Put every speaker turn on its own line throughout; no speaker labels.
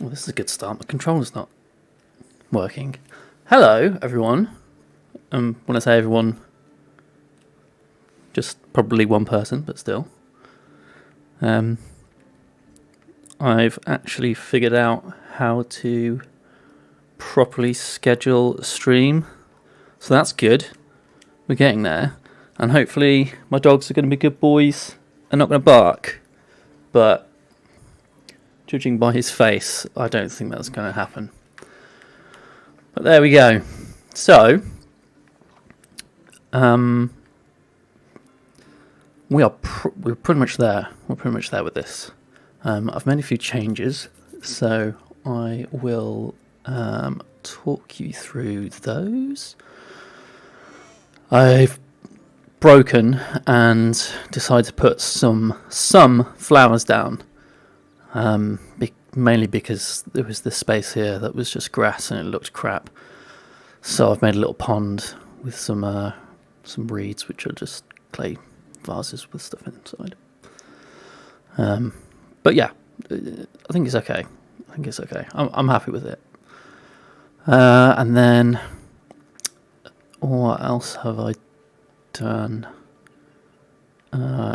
Well, this is a good start. My controller's not working. Hello, everyone. When I say everyone, just probably one person, but still. I've actually figured out how to properly schedule a stream, so that's good. We're getting there, and hopefully my dogs are going to be good boys and not going to bark. But judging by his face, I don't think that's going to happen. But there we go. So, we're pretty much there. We're pretty much there with this. I've made a few changes, so I will talk you through those. I've broken and decided to put some flowers down, mainly because there was this space here that was just grass and it looked crap. So I've made a little pond with some reeds, which are just clay vases with stuff inside. But yeah, I think it's okay. I'm happy with it. And then, what else have I done?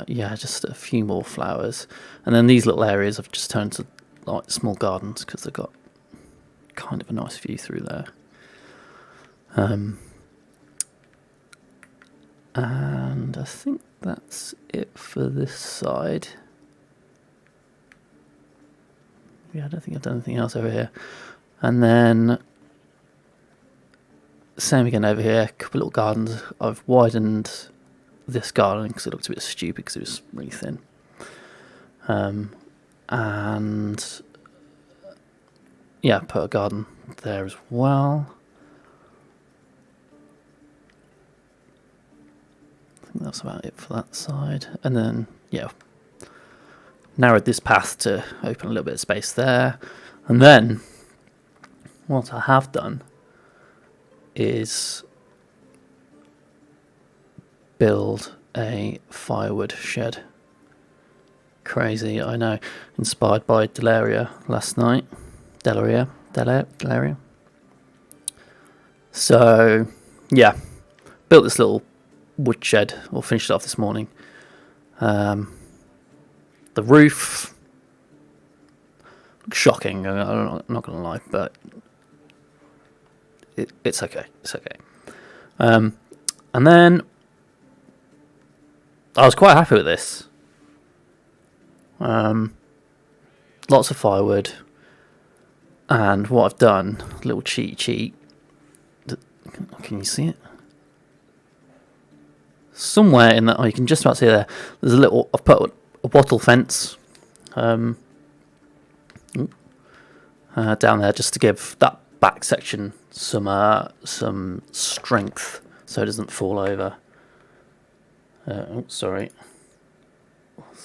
Yeah, just a few more flowers. And then these little areas I've just turned to like small gardens because they've got kind of a nice view through there. And I think that's it for this side. Yeah, I don't think I've done anything else over here. And then, same again over here, a couple of little gardens. I've widened this garden because it looked a bit stupid because it was really thin. And yeah, put a garden there as well. I think that's about it for that side. And then, yeah, narrowed this path to open a little bit of space there. And then, what I have done is build a firewood shed. Crazy, I know. Inspired by Delaria last night. Delaria. So, yeah. Built this little wood shed, or finished it off this morning. The roof, shocking, I'm not going to lie, but it's okay. And then, I was quite happy with this. Lots of firewood, and what I've done, a little cheat. Can you see it? Somewhere in that, you can just about see there. There's a little. I've put a wattle fence, down there just to give that back section some strength, so it doesn't fall over. Sorry.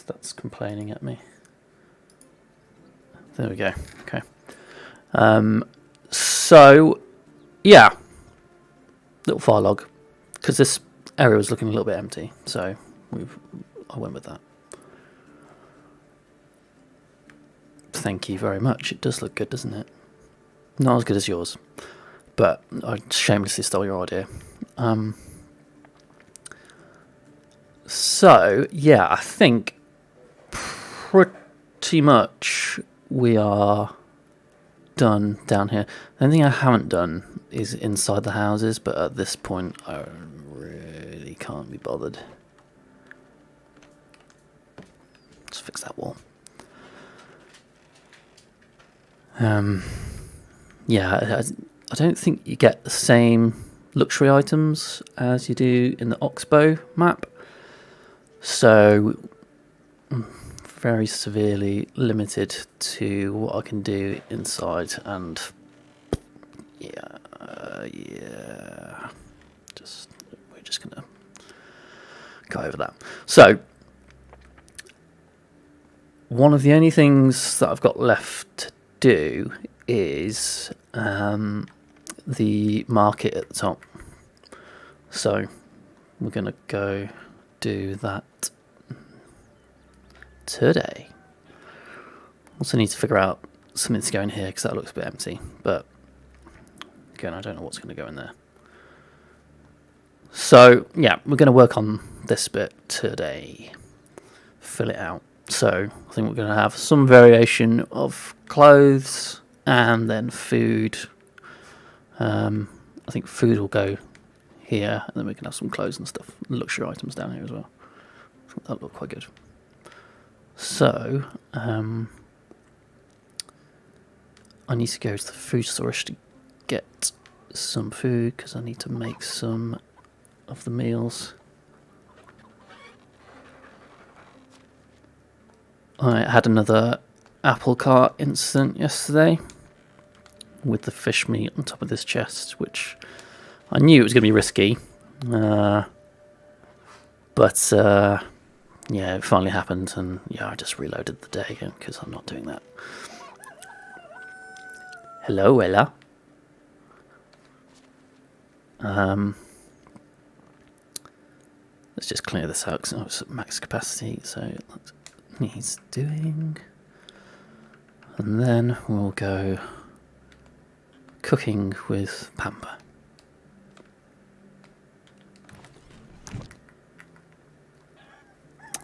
That's complaining at me. There we go. Okay. So, yeah. Little fire log. Because this area was looking a little bit empty. So, I went with that. Thank you very much. It does look good, doesn't it? Not as good as yours. But I shamelessly stole your idea. So, yeah, I think pretty much we are done down here. The only thing I haven't done is inside the houses, but at this point I really can't be bothered. Let's fix that wall. Yeah, I don't think you get the same luxury items as you do in the Oxbow map. So, very severely limited to what I can do inside, and yeah, we're just gonna go over that. So, one of the only things that I've got left to do is the market at the top. So, we're gonna go do that today. Also need to figure out something to go in here because that looks a bit empty. But again, I don't know what's going to go in there. So yeah, we're going to work on this bit today. Fill it out. So I think we're going to have some variation of clothes and then food. I think food will go here, and then we can have some clothes and stuff, luxury items down here as well. I think that'll look quite good. So I need to go to the food storage to get some food because I need to make some of the meals. I had another apple cart incident yesterday with the fish meat on top of this chest, which I knew it was going to be risky. But yeah, it finally happened, and yeah, I just reloaded the day again because I'm not doing that. Hello, Ella. Let's just clear this out because it's at max capacity, so that needs doing. And then we'll go cooking with Pampa.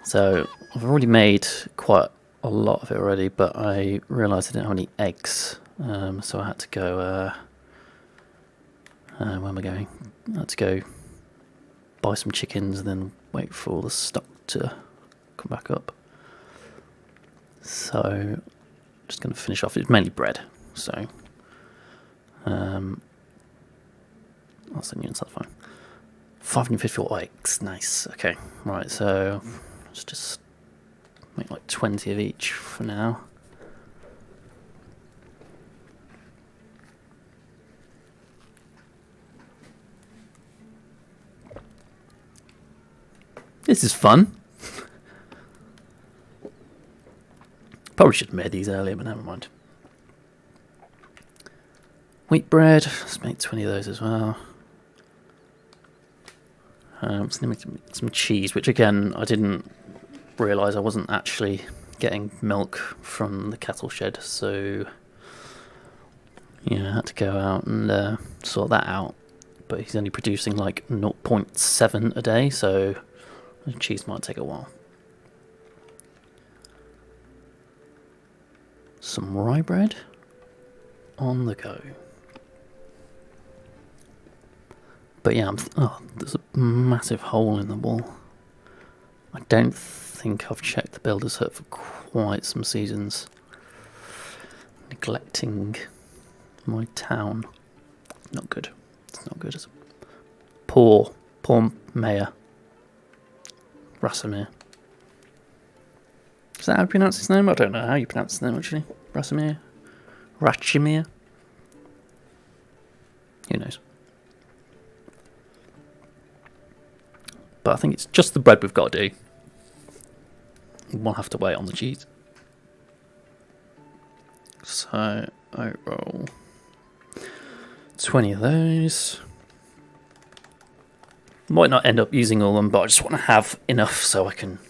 So I've already made quite a lot of it already, but I realised I didn't have any eggs, so I had to go. Where am I going? I had to go buy some chickens and then wait for all the stock to come back up. So just going to finish off. It's mainly bread, so I'll send you inside fine. 554 eggs, nice. Okay, right. So let's just make like 20 of each for now. This is fun. Probably should have made these earlier, but never mind. Wheat bread. Let's make 20 of those as well. Let's make some cheese, which again, I didn't realise I wasn't actually getting milk from the cattle shed, so yeah, I had to go out and sort that out. But he's only producing like 0.7 a day, so the cheese might take a while. Some rye bread on the go. But yeah, there's a massive hole in the wall. I don't think I've checked the builder's hut for quite some seasons. Neglecting my town. Not good. It's not good. It's poor mayor. Racimir. Is that how you pronounce his name? I don't know how you pronounce his name actually. Racimir? Racimir? Who knows? But I think it's just the bread we've got to do. We'll have to wait on the cheese. So I roll 20 of those. Might not end up using all of them, but I just want to have enough so I can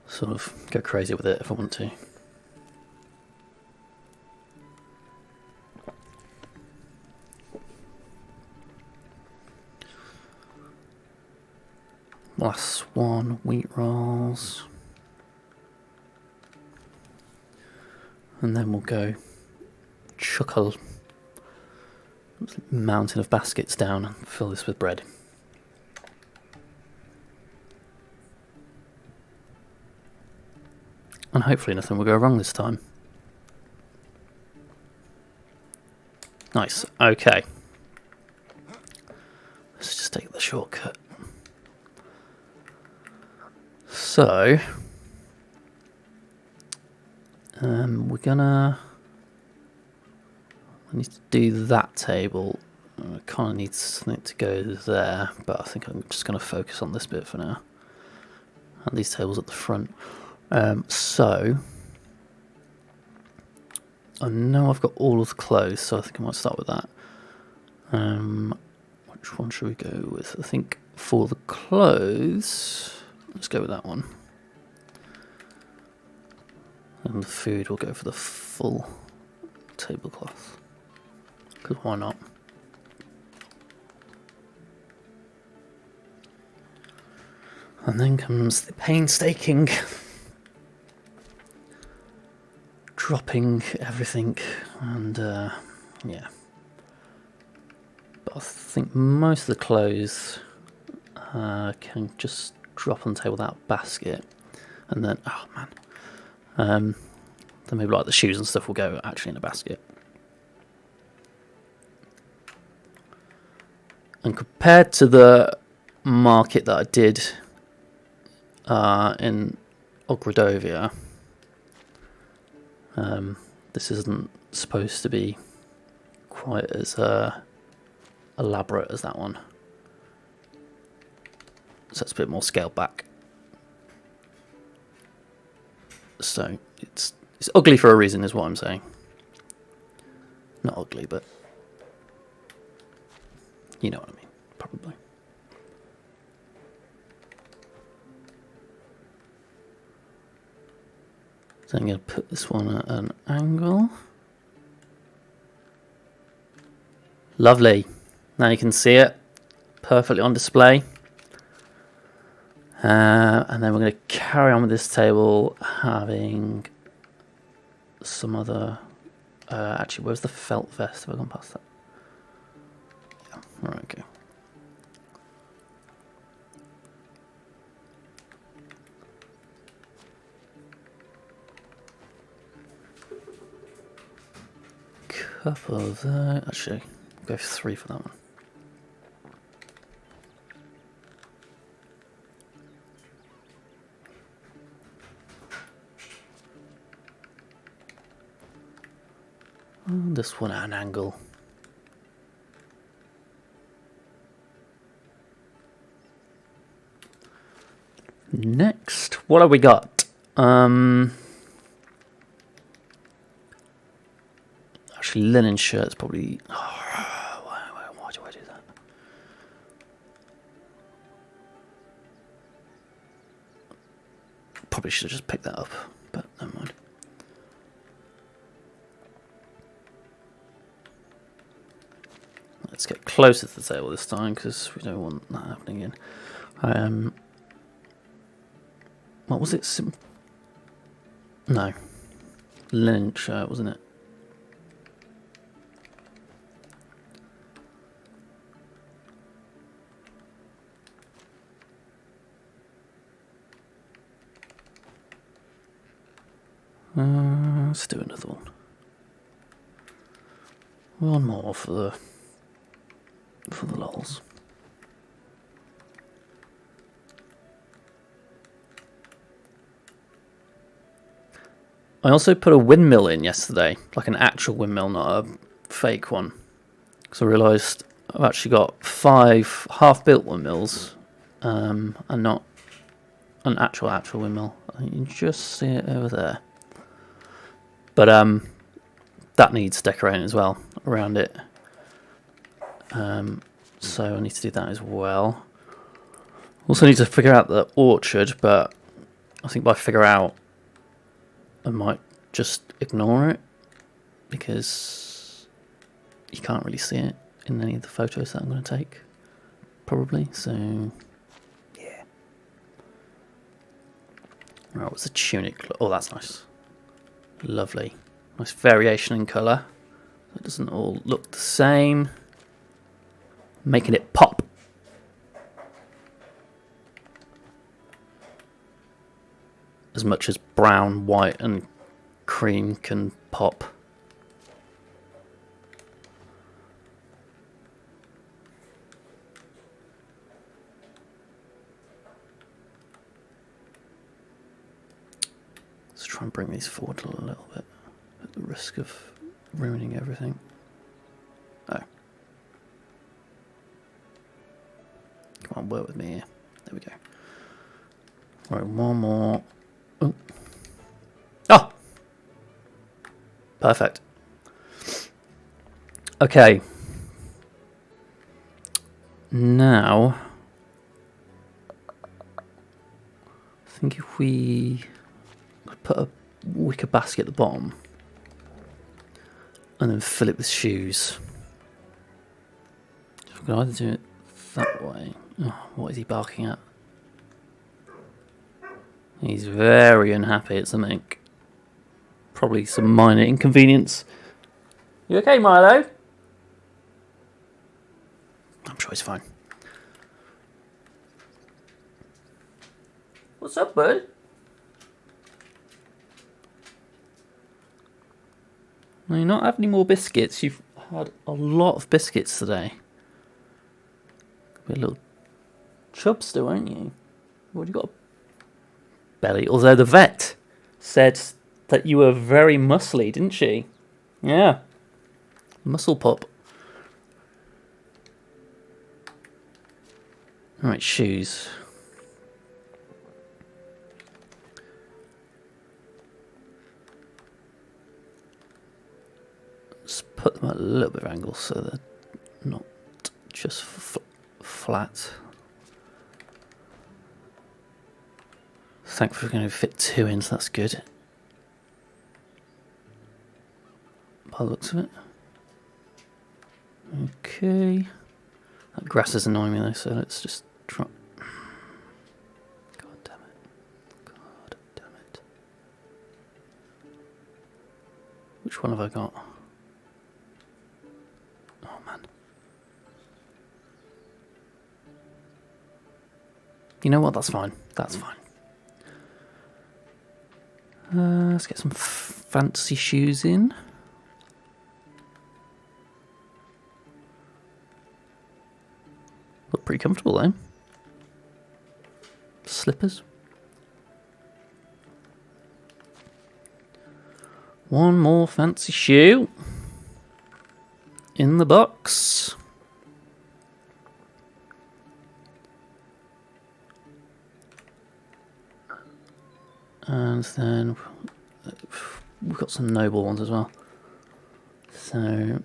sort of go crazy with it if I want to. Last one, wheat rolls. And then we'll go chuck a mountain of baskets down and fill this with bread. And hopefully nothing will go wrong this time. Nice, okay. Let's just take the shortcut. So, we're gonna... I need to do that table. I kind of need something to go there, but I think I'm just going to focus on this bit for now. And these tables at the front. So, I know I've got all of the clothes, so I think I might start with that. Which one should we go with? I think for the clothes, let's go with that one. And the food will go for the full tablecloth. Because why not? And then comes the painstaking dropping everything, and yeah. But I think most of the clothes can just drop on the table without basket, and then oh man, then maybe like the shoes and stuff will go actually in a basket. And compared to the market that I did in Ogradovia, this isn't supposed to be quite as elaborate as that one, so it's a bit more scaled back. So it's ugly for a reason, is what I'm saying. Not ugly, but you know what I mean, probably. So I'm going to put this one at an angle. Lovely. Now you can see it perfectly on display. And then we're going to carry on with this table, having some other... actually, where's the felt vest? Have I gone past that? Yeah, alright, okay. Couple of that. Actually, we'll go for 3 for that one. And this one at an angle. Next, what have we got? Actually, linen shirts probably. Oh, why do I do that? Probably should have just picked that up, but never mind. Let's get closer to the table this time because we don't want that happening again. What was it? No, linen shirt, wasn't it? Let's do another one. One more for the lols. I also put a windmill in yesterday, like an actual windmill, not a fake one. Because I realised I've actually got 5 half-built windmills, and not an actual windmill. You can just see it over there. But that needs decorating as well around it. So I need to do that as well. Also need to figure out the orchard, but I think by figure out, I might just ignore it because you can't really see it in any of the photos that I'm going to take, probably. So yeah. Right, what's the tunic? Oh, that's nice. Lovely. Nice variation in colour. It doesn't all look the same. Making it pop. As much as brown, white and cream can pop. Let's try and bring these forward a little bit at the risk of ruining everything. Oh. Come on, work with me here. There we go. Right, one more. Ooh. Oh! Perfect. Okay. Now, I think if we put a wicker basket at the bottom. And then fill it with shoes. I could either do it that way. Oh, what is he barking at? He's very unhappy at something. Probably some minor inconvenience. You okay, Milo? I'm sure he's fine. What's up, bud? Well, you're not having any more biscuits. You've had a lot of biscuits today. Be a little chubster, won't you? What, you got a belly? Although the vet said that you were very muscly, didn't she? Yeah. Muscle pop. Alright, shoes. Just put them at a little bit of angle so they're not just flat. Thankfully, we're going to fit 2 in, so that's good. By the looks of it. Okay. That grass is annoying me though, so let's just try. God damn it. God damn it. Which one have I got? Oh man. You know what? That's fine. That's fine. Let's get some fancy shoes in. Look pretty comfortable though. Slippers. One more fancy shoe in the box. And then we've got some noble ones as well. So,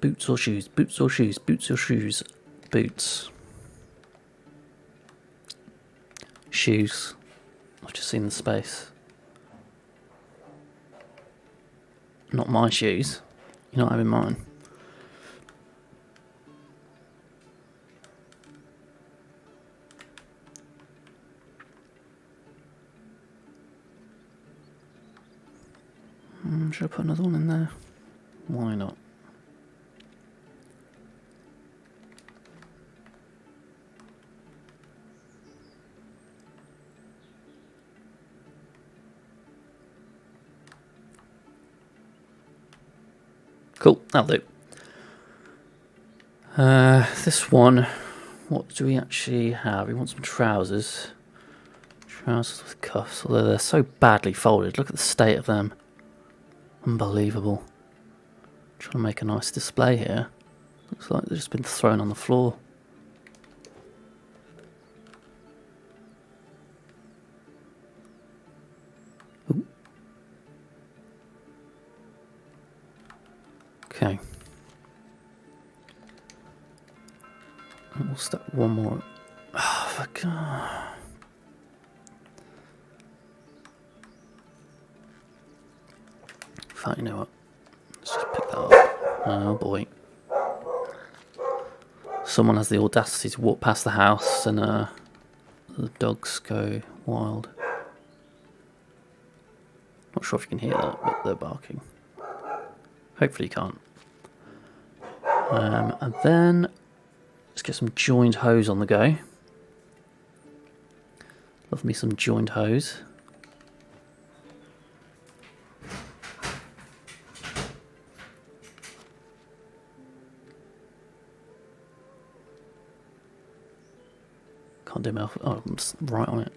boots or shoes, boots or shoes, boots or shoes, boots. Shoes. I've just seen the space. Not my shoes. You're not having mine. Should I put another one in there? Why not? Cool, that'll do. This one, what do we actually have? We want some trousers. Trousers with cuffs, although they're so badly folded. Look at the state of them. Unbelievable. Trying to make a nice display here. Looks like they've just been thrown on the floor. Ooh. Okay. We'll step one more. Oh, fuck. You know what? Let's just pick that up. Oh boy. Someone has the audacity to walk past the house and the dogs go wild. Not sure if you can hear that, but they're barking. Hopefully you can't. And then let's get some joined hose on the go. Love me some joined hose. Can't do mouth. Oh, I'm just right on it.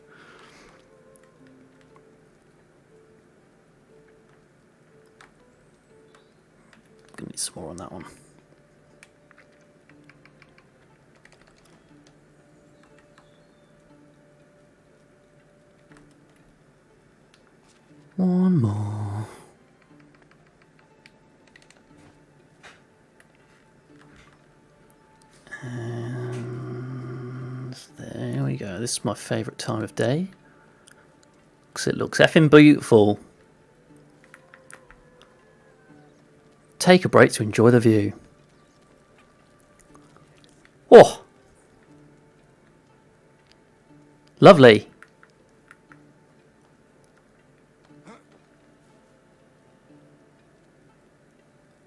Gonna need some more on that one. One more. And there we go. This is my favourite time of day. Because it looks effing beautiful. take a break to enjoy the view. Oh! Lovely.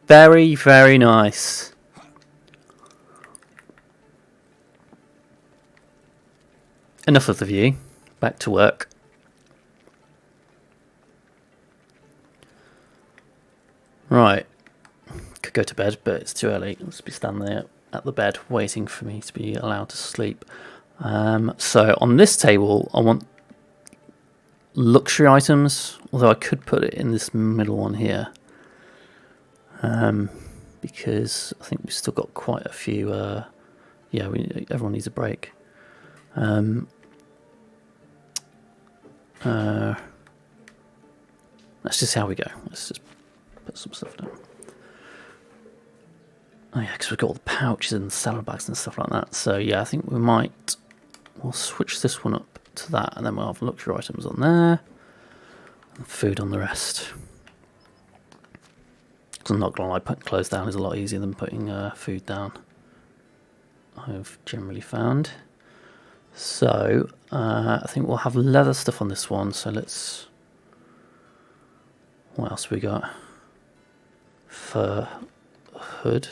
Very, very nice. Enough of the view. Back to work. Right. Could go to bed, but it's too early. I'll just be standing there at the bed waiting for me to be allowed to sleep. So on this table, I want luxury items, although I could put it in this middle one here. Because I think we've still got quite a few. Yeah, everyone needs a break. Let's just see how we go. Let's just put some stuff down. Oh yeah, because we've got all the pouches and salad bags and stuff like that. So yeah, I think we'll switch this one up to that, and then we'll have luxury items on there, and food on the rest. Because I'm not gonna lie, putting clothes down is a lot easier than putting food down, I've generally found. So I think we'll have leather stuff on this one. So let's. What else have we got? Fur hood.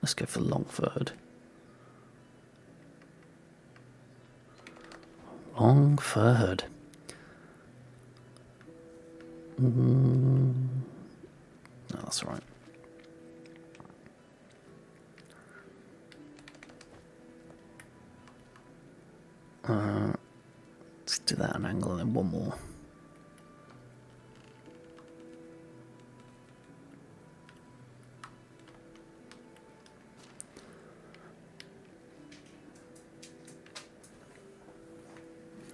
Let's go for long fur hood. Long fur hood. No, that's all right. Let's do that at an angle and then one more.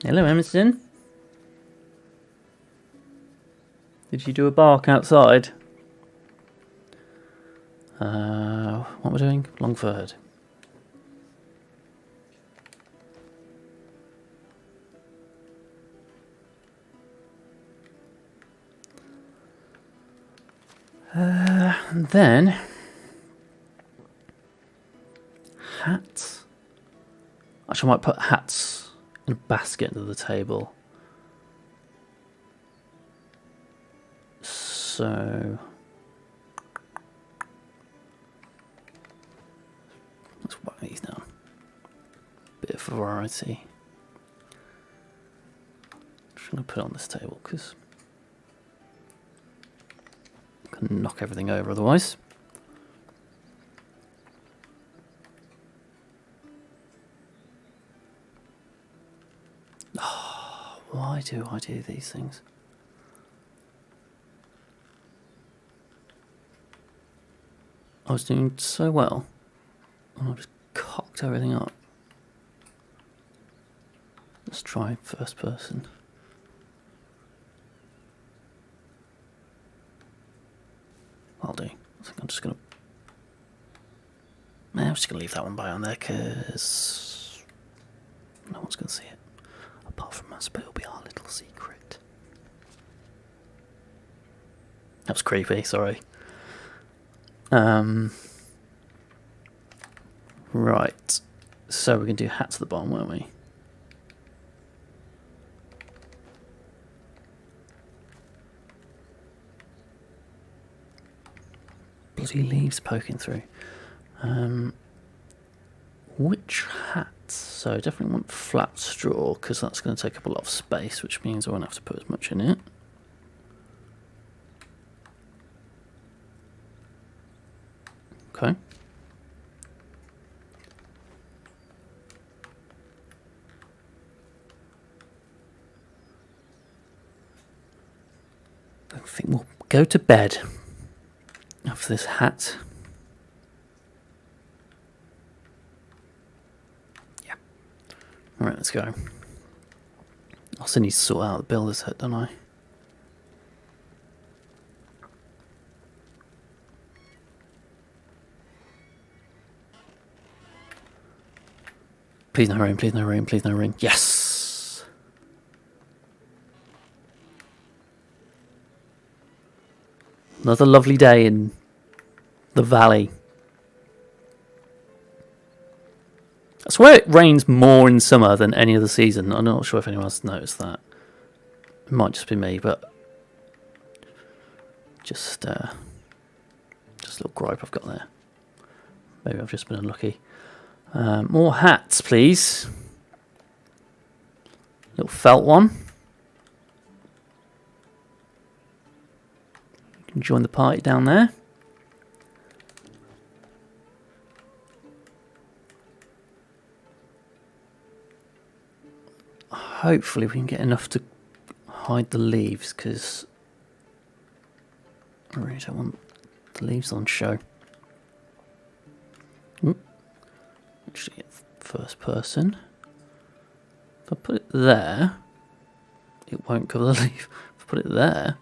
Hello, Emerson. Did you do a bark outside? What we're doing? Long fur hood. And then hats. Actually, I might put hats in a basket under the table. So let's whack these down. Bit of variety. Just gonna put it on this table because I can knock everything over otherwise. Oh, why do I do these things? I was doing so well, and I just cocked everything up. Let's try first person. I'll do. I think I'm just gonna. Nah, I'm just gonna leave that one by on there because no one's gonna see it apart from us. But it'll be our little secret. That was creepy. Sorry. Right, so we're going to do hats at the bottom, weren't we? Bloody leaves poking through. Which hats? So definitely want flat straw because that's going to take up a lot of space, which means I won't have to put as much in it. Okay. I think we'll go to bed after this hat. Yeah. Alright, let's go. I also need to sort out the builder's hut, don't I? Please no rain, please no rain, please no rain. Yes! Another lovely day in the valley. I swear it rains more in summer than any other season. I'm not sure if anyone else noticed that. It might just be me, but just a little gripe I've got there. Maybe I've just been unlucky. More hats, please. Little felt one. You can join the party down there. Hopefully we can get enough to hide the leaves, because I really don't want the leaves on show. Actually, get first person. If I put it there, it won't cover the leaf. If I put it there,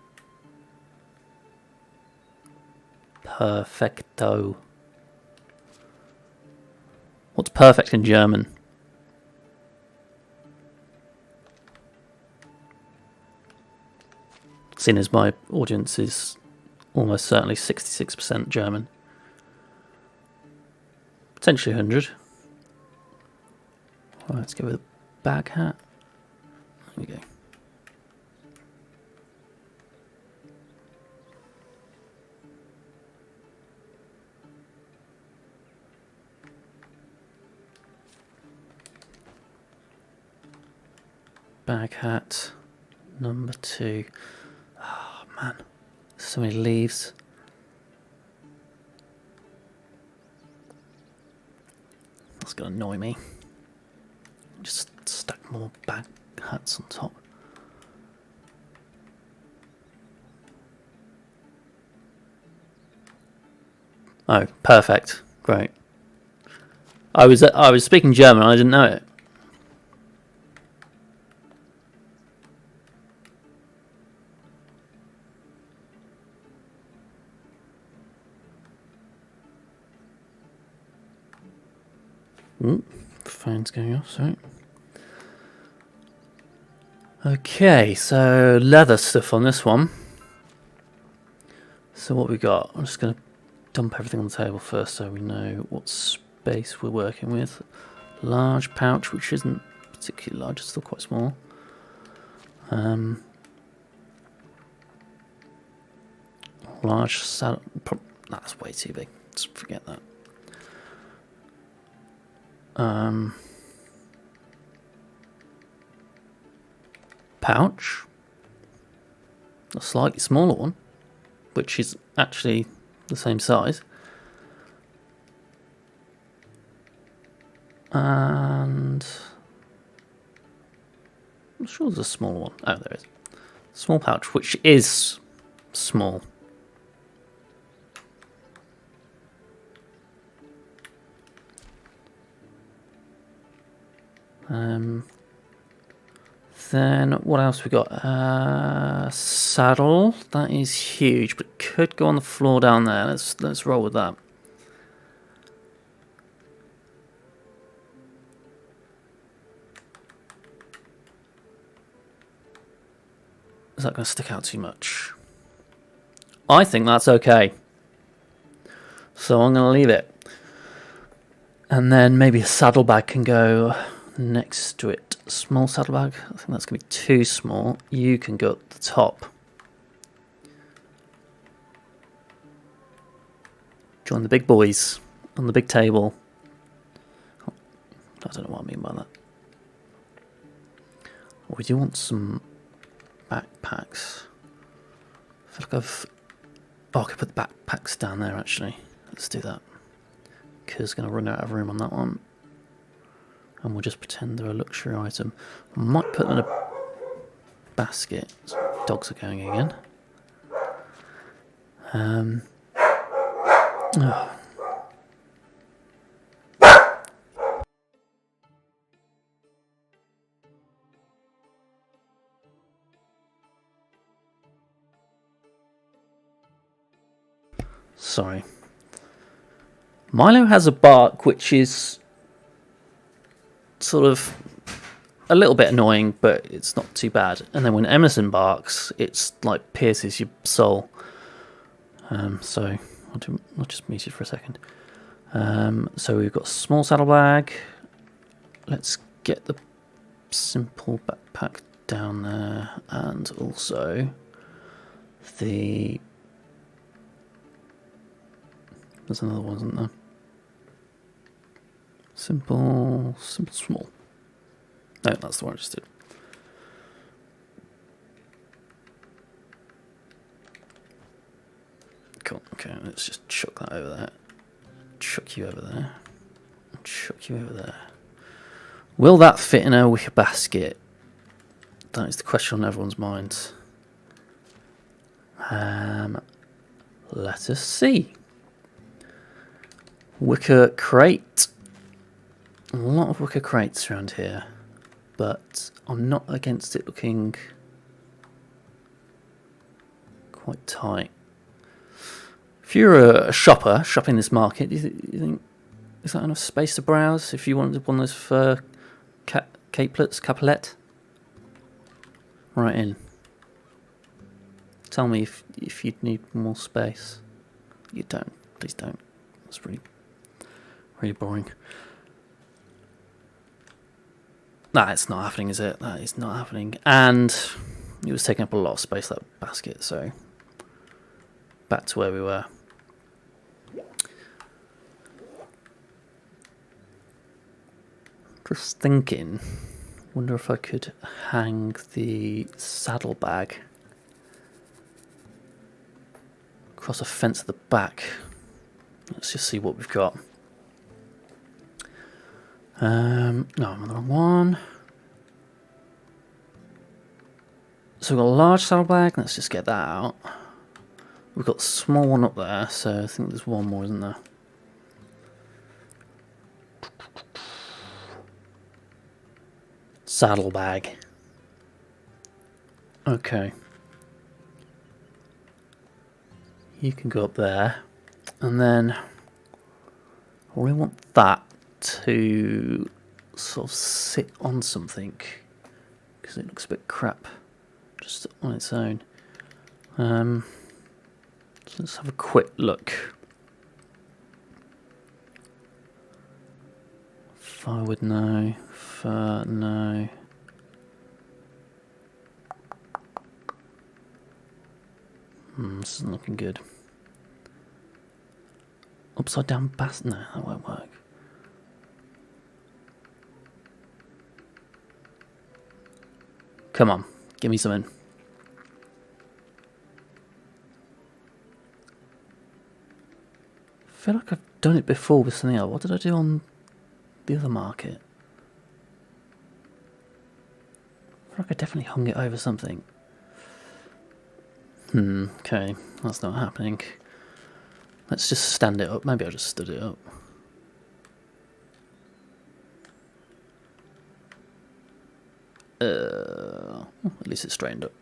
perfecto. What's perfect in German? Seeing as my audience is almost certainly 66% German. Potentially 100. Right, let's go with a bag hat. There we go. Bag hat number 2. Oh man, so many leaves. That's gonna annoy me. Just stack more bag hats on top. Oh, perfect. Great. I was speaking German, I didn't know it. Phone's going off, sorry. Okay, so leather stuff on this one. So what we got? I'm just going to dump everything on the table first so we know what space we're working with. Large pouch, which isn't particularly large, it's still quite small. Large saddle. That's way too big. Just forget that. Pouch, a slightly smaller one, which is actually the same size, and I'm sure there's a smaller one. Oh, there is. Small pouch, which is small. Then what else we got? Saddle. That is huge, but could go on the floor down there. Let's roll with that. Is that going to stick out too much? I think that's okay. So I'm going to leave it. And then maybe a saddlebag can go next to it. Small saddlebag. I think that's going to be too small. You can go at the top. Join the big boys on the big table. Oh, I don't know what I mean by that. Well, we do want some backpacks. I feel like I could put the backpacks down there actually. Let's do that. Because going to run out of room on that one. And we'll just pretend they're a luxury item. I might put them in a basket. Dogs are going again. Oh. Sorry. Milo has a bark which is sort of a little bit annoying, but it's not too bad. And then when Emerson barks, it's like pierces your soul. So I'll just mute it for a second. So we've got a small saddlebag. Let's get the simple backpack down there, and also there's another one, isn't there? Simple, small. No, that's the one I just did. Cool. Okay, let's just chuck that over there. Chuck you over there. Chuck you over there. Will that fit in a wicker basket? That is the question on everyone's minds. Let us see. Wicker crate. A lot of wicker crates around here, but I'm not against it looking quite tight. If you're a shopper shopping this market, do you think is that enough space to browse? If you wanted one of those fur capelet, right in. Tell me if you'd need more space. You don't. Please don't. That's really boring. Nah, it's not happening, is it? That is not happening. And it was taking up a lot of space, that basket, so back to where we were. Just thinking, wonder if I could hang the saddlebag across a fence at the back. Let's just see what we've got. No, I'm on the wrong one. So we've got a large saddlebag. Let's just get that out. We've got a small one up there, so I think there's one more, isn't there? Saddlebag. Okay. You can go up there, and then I really want that to sort of sit on something because it looks a bit crap just on its own. So let's have a quick look. Firewood, no. Fur, no. This isn't looking good. Upside down bass? No, that won't work. Come on, give me something. I feel like I've done it before with something else. What did I do on the other market? I feel like I definitely hung it over something. Okay, that's not happening. Let's just stand it up. Maybe I just stood it up. At least it's straightened up.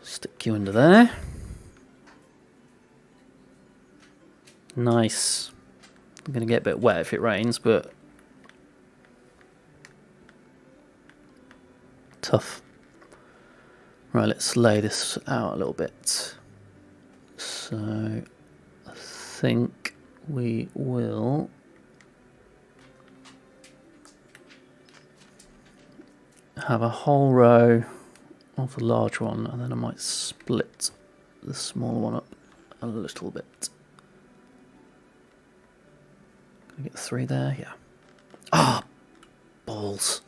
Stick you under there. Nice. I'm going to get a bit wet if it rains, but tough. Right, let's lay this out a little bit. So I think we will have a whole row of the large one, and then I might split the smaller one up a little bit. Can I get 3 there? Yeah. Ah, balls.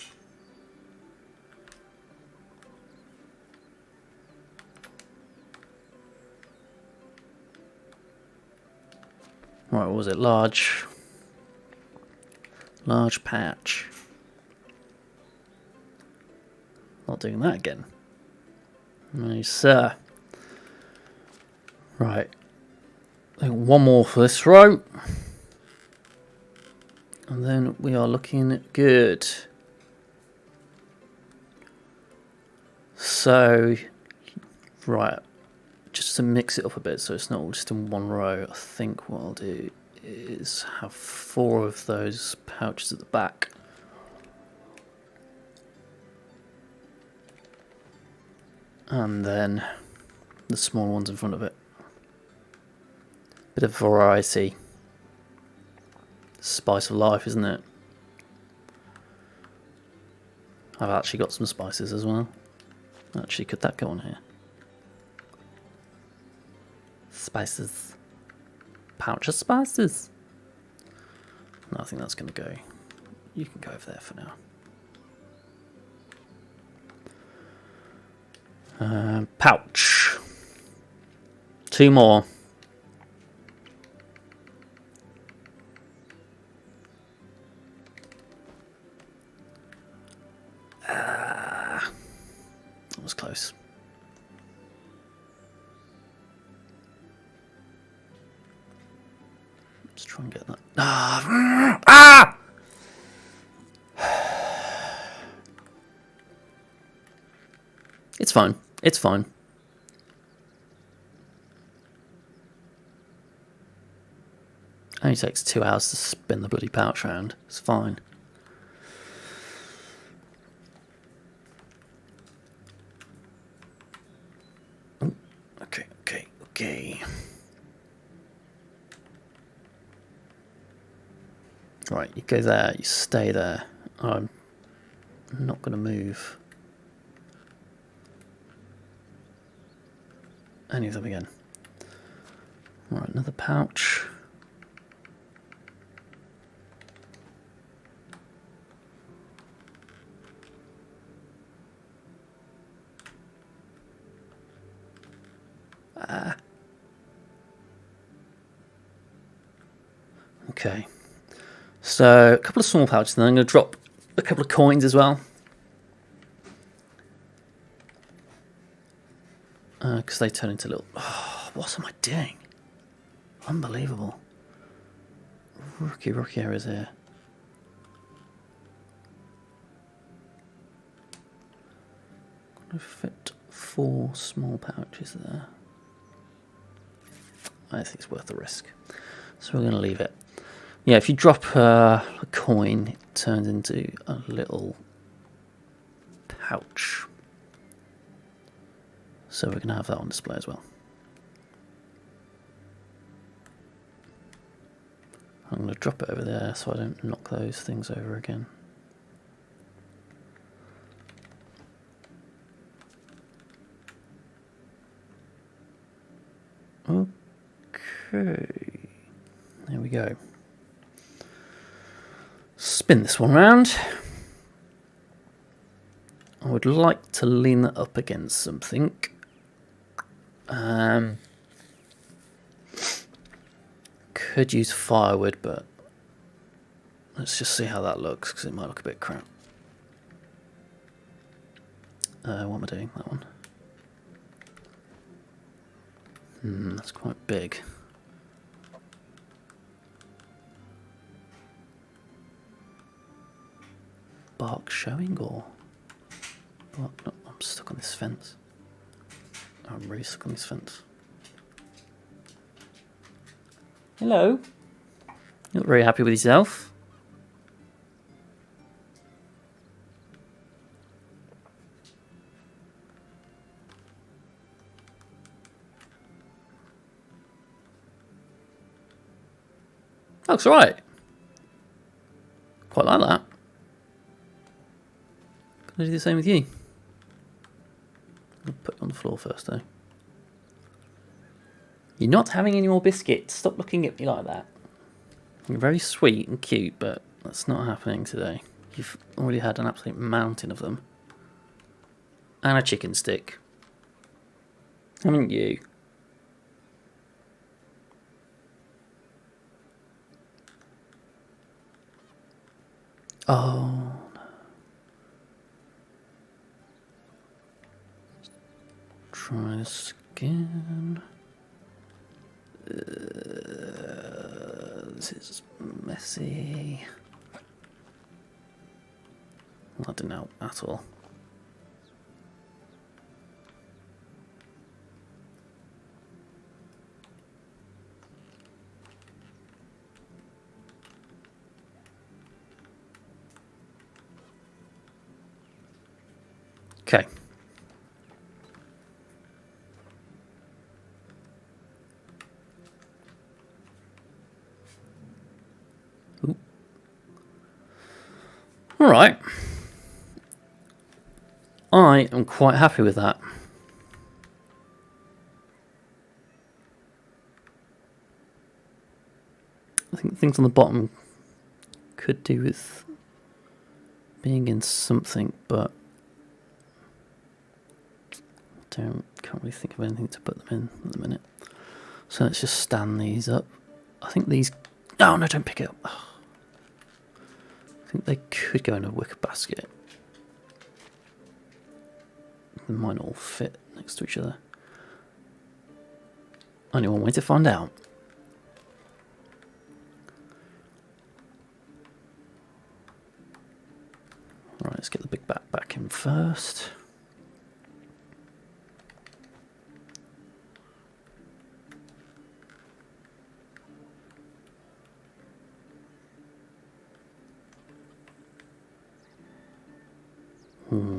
Right, what was it? Large patch. Not doing that again. Nice, sir. Right. I think one more for this row. And then we are looking good. So, right. Just to mix it up a bit so it's not all just in one row, I think what I'll do is have 4 of those pouches at the back. And then the small ones in front of it. Bit of variety. Spice of life, isn't it? I've actually got some spices as well. Actually, could that go on here? Spices. Pouch of spices. No, I think that's going to go. You can go over there for now. Pouch. 2 more. That was close. Let's try and get that. Ah! It's fine. It's fine. Only takes 2 hours to spin the bloody pouch round. It's fine. Oh, okay. Right, you go there, you stay there. I'm not going to move any of them again. Right, another pouch. Okay. So, a couple of small pouches, and then I'm going to drop a couple of coins as well. Because they turn into little... Oh, what am I doing? Unbelievable. Rookie errors here. I'm going to fit 4 small pouches there. I think it's worth the risk. So we're going to leave it. Yeah, if you drop a coin, it turns into a little pouch. So we're going to have that on display as well. I'm going to drop it over there so I don't knock those things over again. Okay. There we go. Spin this one round. I would like to lean that up against something. Could use firewood, but let's just see how that looks, because it might look a bit crap. What am I doing? That one. That's quite big. Bark showing, or... Oh, no, I'm stuck on this fence. I'm really stuck on this fence. Hello. You look very happy with yourself. Looks alright. Quite like that. Can I do the same with you? I'll put you on the floor first though. You're not having any more biscuits. Stop looking at me like that. You're very sweet and cute, but that's not happening today. You've already had an absolute mountain of them. And a chicken stick. Haven't you? Oh, no. Try this again. This is messy. That didn't help at all. Okay. Ooh. All right. I am quite happy with that. I think things on the bottom could do with being in something, but can't really think of anything to put them in at the minute. So let's just stand these up. I think these... Oh, no, don't pick it up. Oh. I think they could go in a wicker basket. They might all fit next to each other. Only one way to find out. Right, let's get the big backpack in first.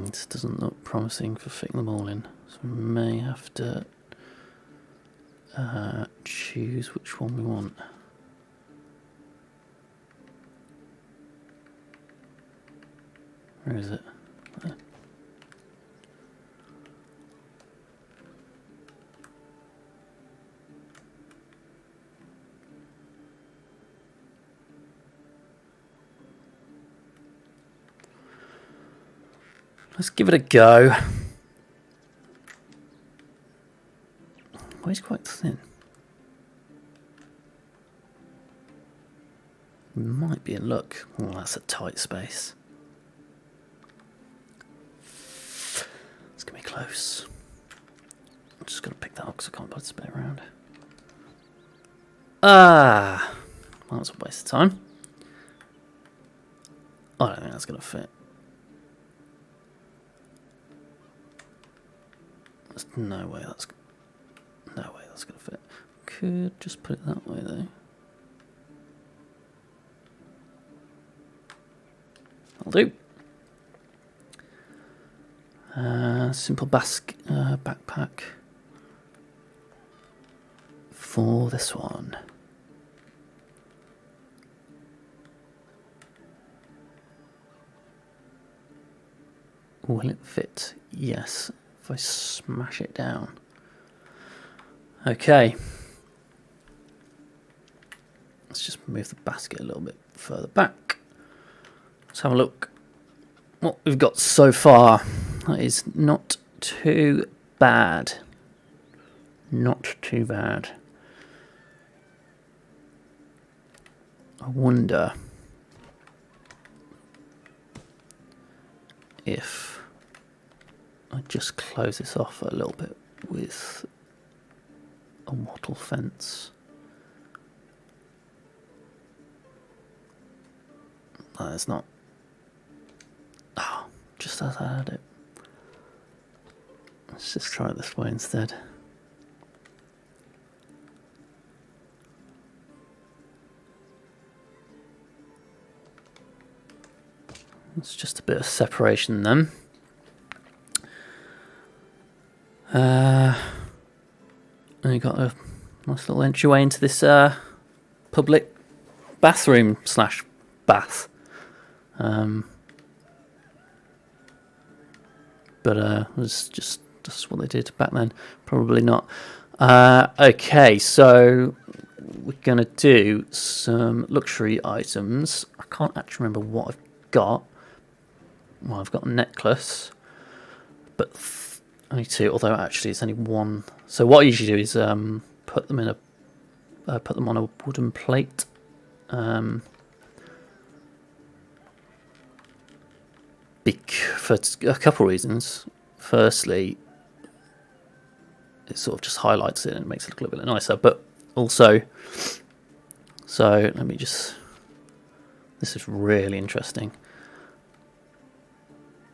This doesn't look promising for fitting them all in, so we may have to choose which one we want. Where is it? There. Let's give it a go. Oh, he's quite thin. Might be in luck. Oh, that's a tight space. It's gonna be close. I'm just gonna pick that up because I can't put it spin around. Ah, well, that's a waste of time. I don't think that's gonna fit. There's no way that's gonna fit. Could just put it that way though. I'll do. Simple backpack for this one. Will it fit? Yes. If I smash it down. Okay. Let's just move the basket a little bit further back. Let's have a look what we've got so far. That is not too bad. Not too bad. I wonder if I just close this off a little bit with a wattle fence. No, it's not. Oh, just as I had it. Let's just try it this way instead. It's just a bit of separation then. And you got a nice little entryway into this public bathroom slash bath. But it was just what they did back then. Probably not. Okay, so we're going to do some luxury items. I can't actually remember what I've got. Well, I've got a necklace, but only two. Although actually, it's only one. So what I usually do is put them in put them on a wooden plate. For a couple of reasons. Firstly, it sort of just highlights it and makes it look a little bit nicer. But also, so let me just. This is really interesting.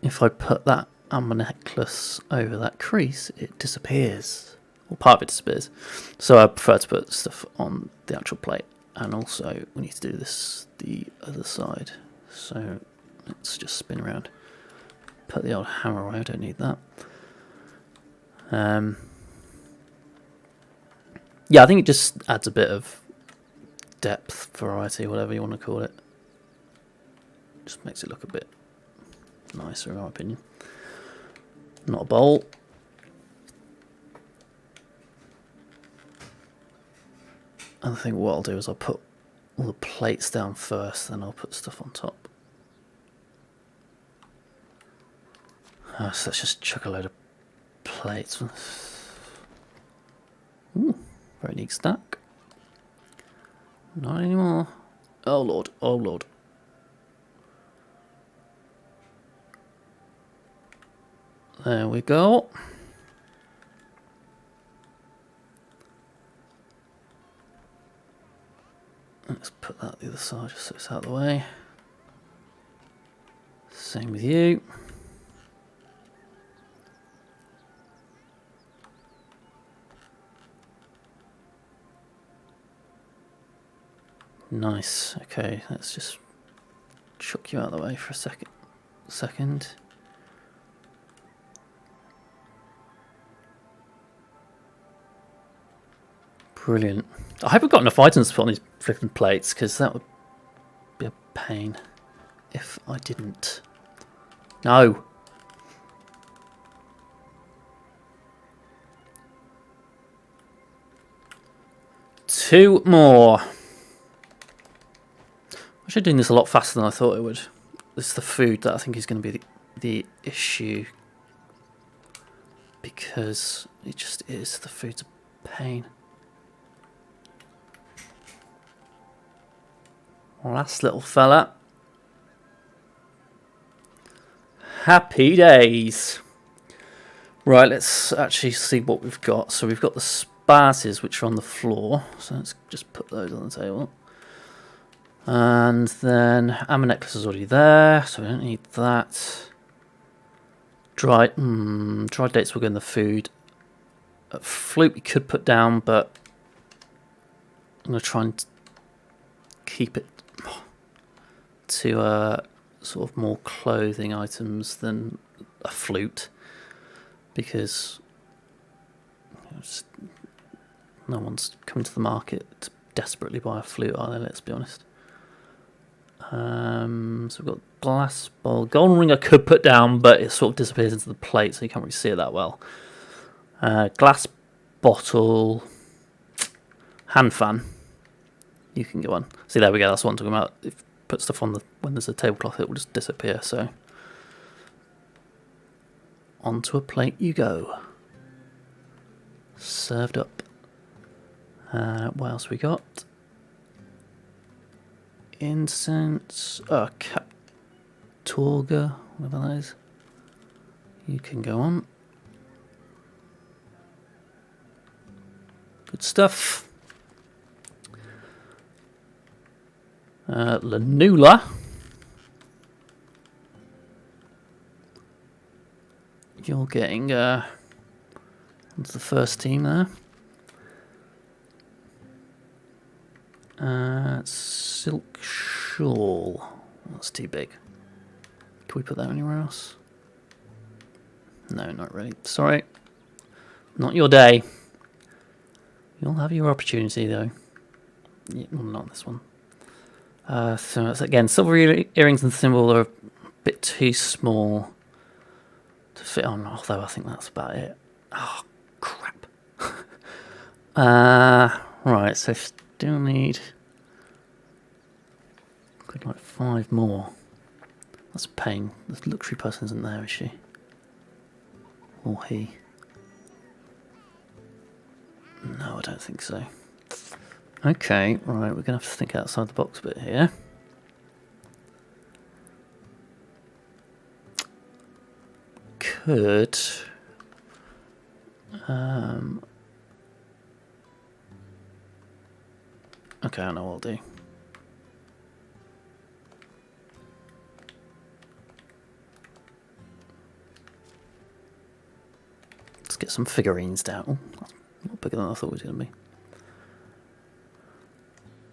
If I put that amber necklace over that crease, it disappears. Well, part of it disappears. So I prefer to put stuff on the actual plate. And also, we need to do this the other side. So let's just spin around. Put the old hammer away, I don't need that. Yeah, I think it just adds a bit of depth, variety, whatever you want to call it. Just makes it look a bit nicer in my opinion. Not a bowl. And I think what I'll do is I'll put all the plates down first, then I'll put stuff on top. So let's just chuck a load of plates. Ooh, very neat stack. Not anymore. Oh lord, oh lord. There we go. Let's put that the other side just so it's out of the way. Same with you. Nice. Okay, let's just chuck you out of the way for a second. Brilliant. I hope I've got enough items to put on these flipping plates, because that would be a pain if I didn't. No. Two more. I'm actually doing this a lot faster than I thought it would. It's the food that I think is going to be the issue, because it just is. The food's a pain. Last little fella. Happy days. Right, let's actually see what we've got. So we've got the sparses, which are on the floor. So let's just put those on the table. And then amber necklace is already there, so we don't need that. Dried dates will go in the food. Flute we could put down, but I'm going to try and keep it to sort of more clothing items than a flute, because no one's coming to the market to desperately buy a flute, are they? Let's be honest. So we've got glass bowl. Golden ring I could put down, but it sort of disappears into the plate, so you can't really see it that well. Glass bottle. Hand fan. You can go on. See, there we go. That's what I'm talking about. If you put stuff on when there's a tablecloth, it will just disappear. So onto a plate you go. Served up. What else we got? Incense. Torga, whatever that is. You can go on. Good stuff. Lanula. You're getting onto the first team there. Silk shawl. That's too big. Can we put that anywhere else? No, not really. Sorry. Not your day. You'll have your opportunity though. Yeah, well, not this one. So that's, again, silver earrings and thimble are a bit too small to fit on, although I think that's about it. Oh, crap. Right, so still need like 5 more. That's a pain. The luxury person isn't there, is she? Or he? No, I don't think so. Okay, right, we're going to have to think outside the box a bit here. Could... okay, I know what I'll do. Let's get some figurines down. Oh, that's a lot bigger than I thought it was going to be.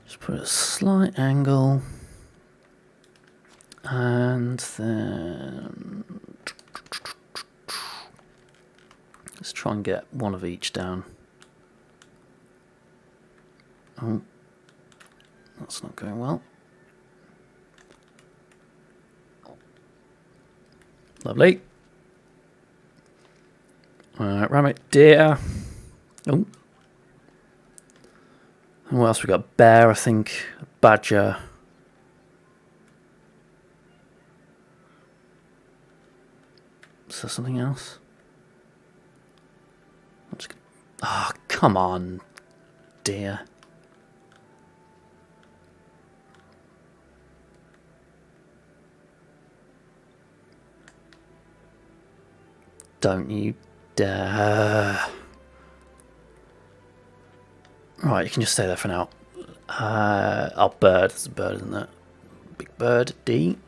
Just put a slight angle, and then let's try and get one of each down. Oh, That's not going well. Lovely. Rabbit, deer. Oh. And what else we got? Bear, I think. Badger. Is there something else? Oh, come on, dear. Don't you dare. Right, you can just stay there for now. Oh, bird. There's a bird, isn't there? Big bird, D.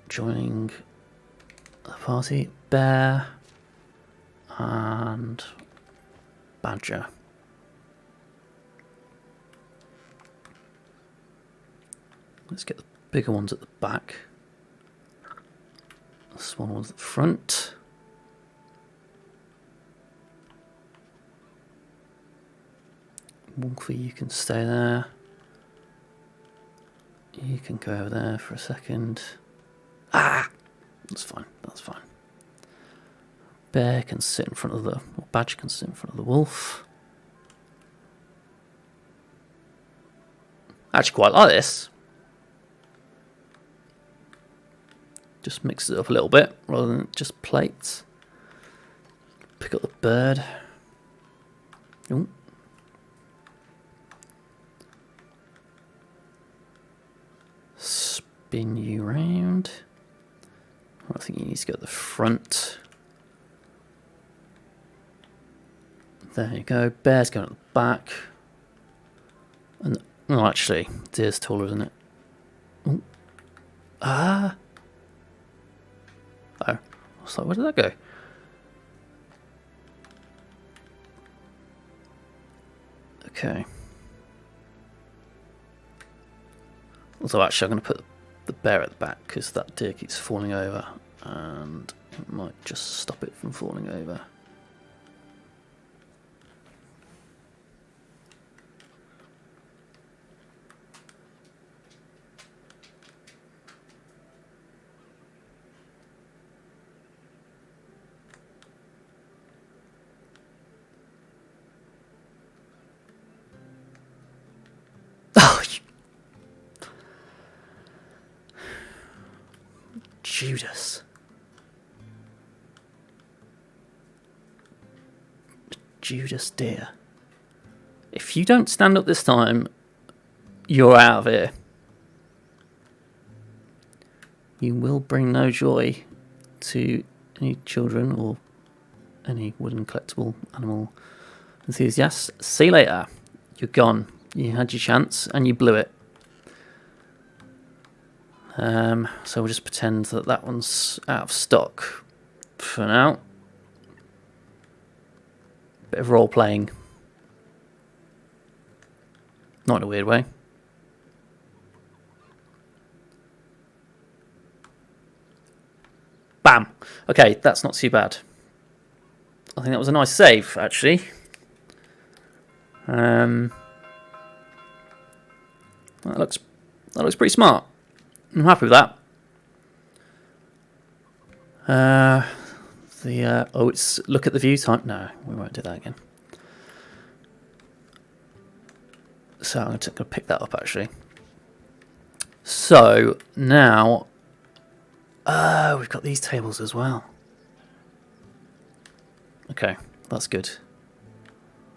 Joining the party. Bear. And badger. Let's get the bigger ones at the back. The smaller ones at the front. Wolfie, you can stay there. You can go over there for a second. Ah! That's fine, that's fine. Bear can sit in front of the... or badger can sit in front of the wolf. I actually quite like this. Just mix it up a little bit, rather than just plates. Pick up the bird. Ooh. Spin you round. I think you need to go at the front. There you go. Bear's going at the back. And oh, actually, deer's taller, isn't it? Ooh. Ah. Oh, I was like, where did that go? Okay. Also, actually, I'm going to put the bear at the back because that deer keeps falling over and it might just stop it from falling over. Judas. Judas deer. If you don't stand up this time, you're out of here. You will bring no joy to any children or any wooden collectible animal enthusiasts. See you later. You're gone. You had your chance and you blew it. So we'll just pretend that that one's out of stock for now. Bit of role playing. Not in a weird way. Bam! Okay, that's not too bad. I think that was a nice save, actually. That looks pretty smart. I'm happy with that. It's look at the view time. No, we won't do that again. So I'm going to pick that up actually. So now, we've got these tables as well. Okay, that's good.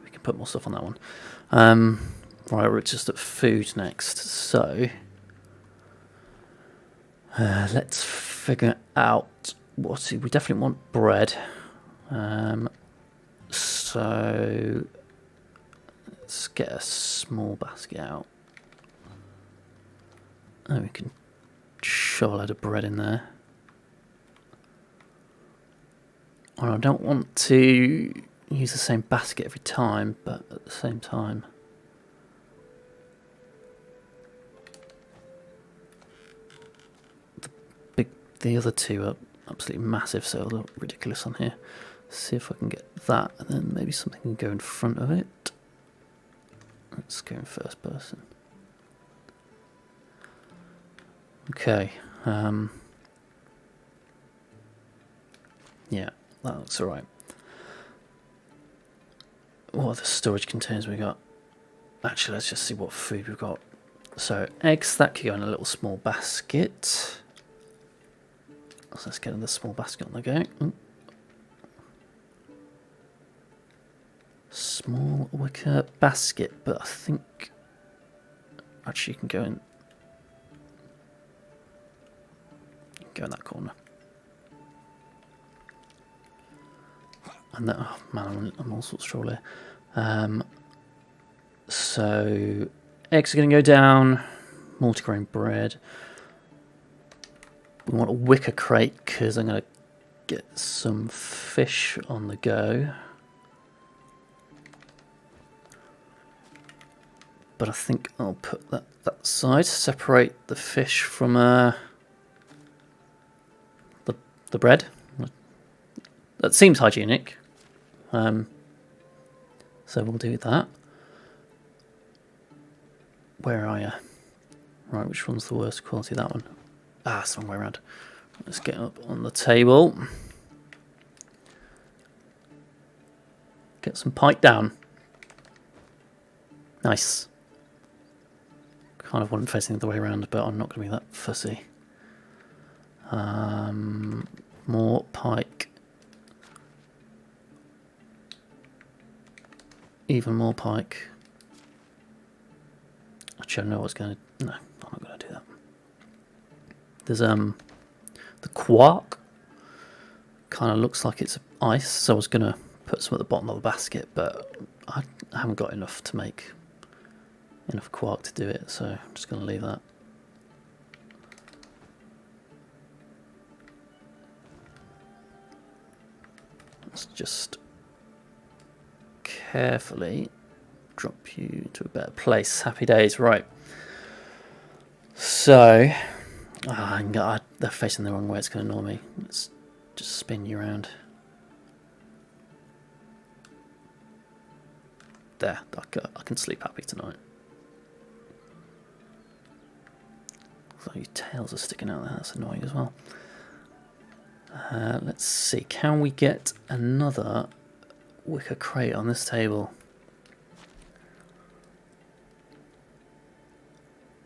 We can put more stuff on that one. Right, we're just at food next. So let's figure out what we definitely want bread. So let's get a small basket out. And we can shove a load of bread in there. I don't want to use the same basket every time, but at the same time, the other two are absolutely massive, so it'll look ridiculous on here. See if I can get that, and then maybe something can go in front of it. Let's go in first person. Okay. Yeah, that looks alright. What other storage containers we got? Actually, let's just see what food we've got. So, eggs, that could go in a little small basket. So let's get in the small basket on the go. Ooh. Small wicker basket, but I think actually you can go in that corner. And that, oh man, I'm all sorts of trouble here. So eggs are going to go down. Multigrain bread. We want a wicker crate because I'm going to get some fish on the go. But I think I'll put that side, separate the fish from the bread. That seems hygienic. So we'll do that. Where are you? Right, which one's the worst quality? That one. Ah, it's the wrong way around. Let's get up on the table. Get some pike down. Nice. Kind of want it facing the other way around, but I'm not going to be that fussy. More pike. Even more pike. Actually, I know what's going to... No, I'm not going to do that. There's the quark. Kind of looks like it's ice, so I was going to put some at the bottom of the basket, but I haven't got enough to make enough quark to do it, so I'm just going to leave that. Let's just carefully drop you to a better place. Happy days, right. So, they're facing the wrong way, it's going to annoy me. Let's just spin you around. There, I can sleep happy tonight. So your tails are sticking out there, that's annoying as well. Let's see, can we get another wicker crate on this table?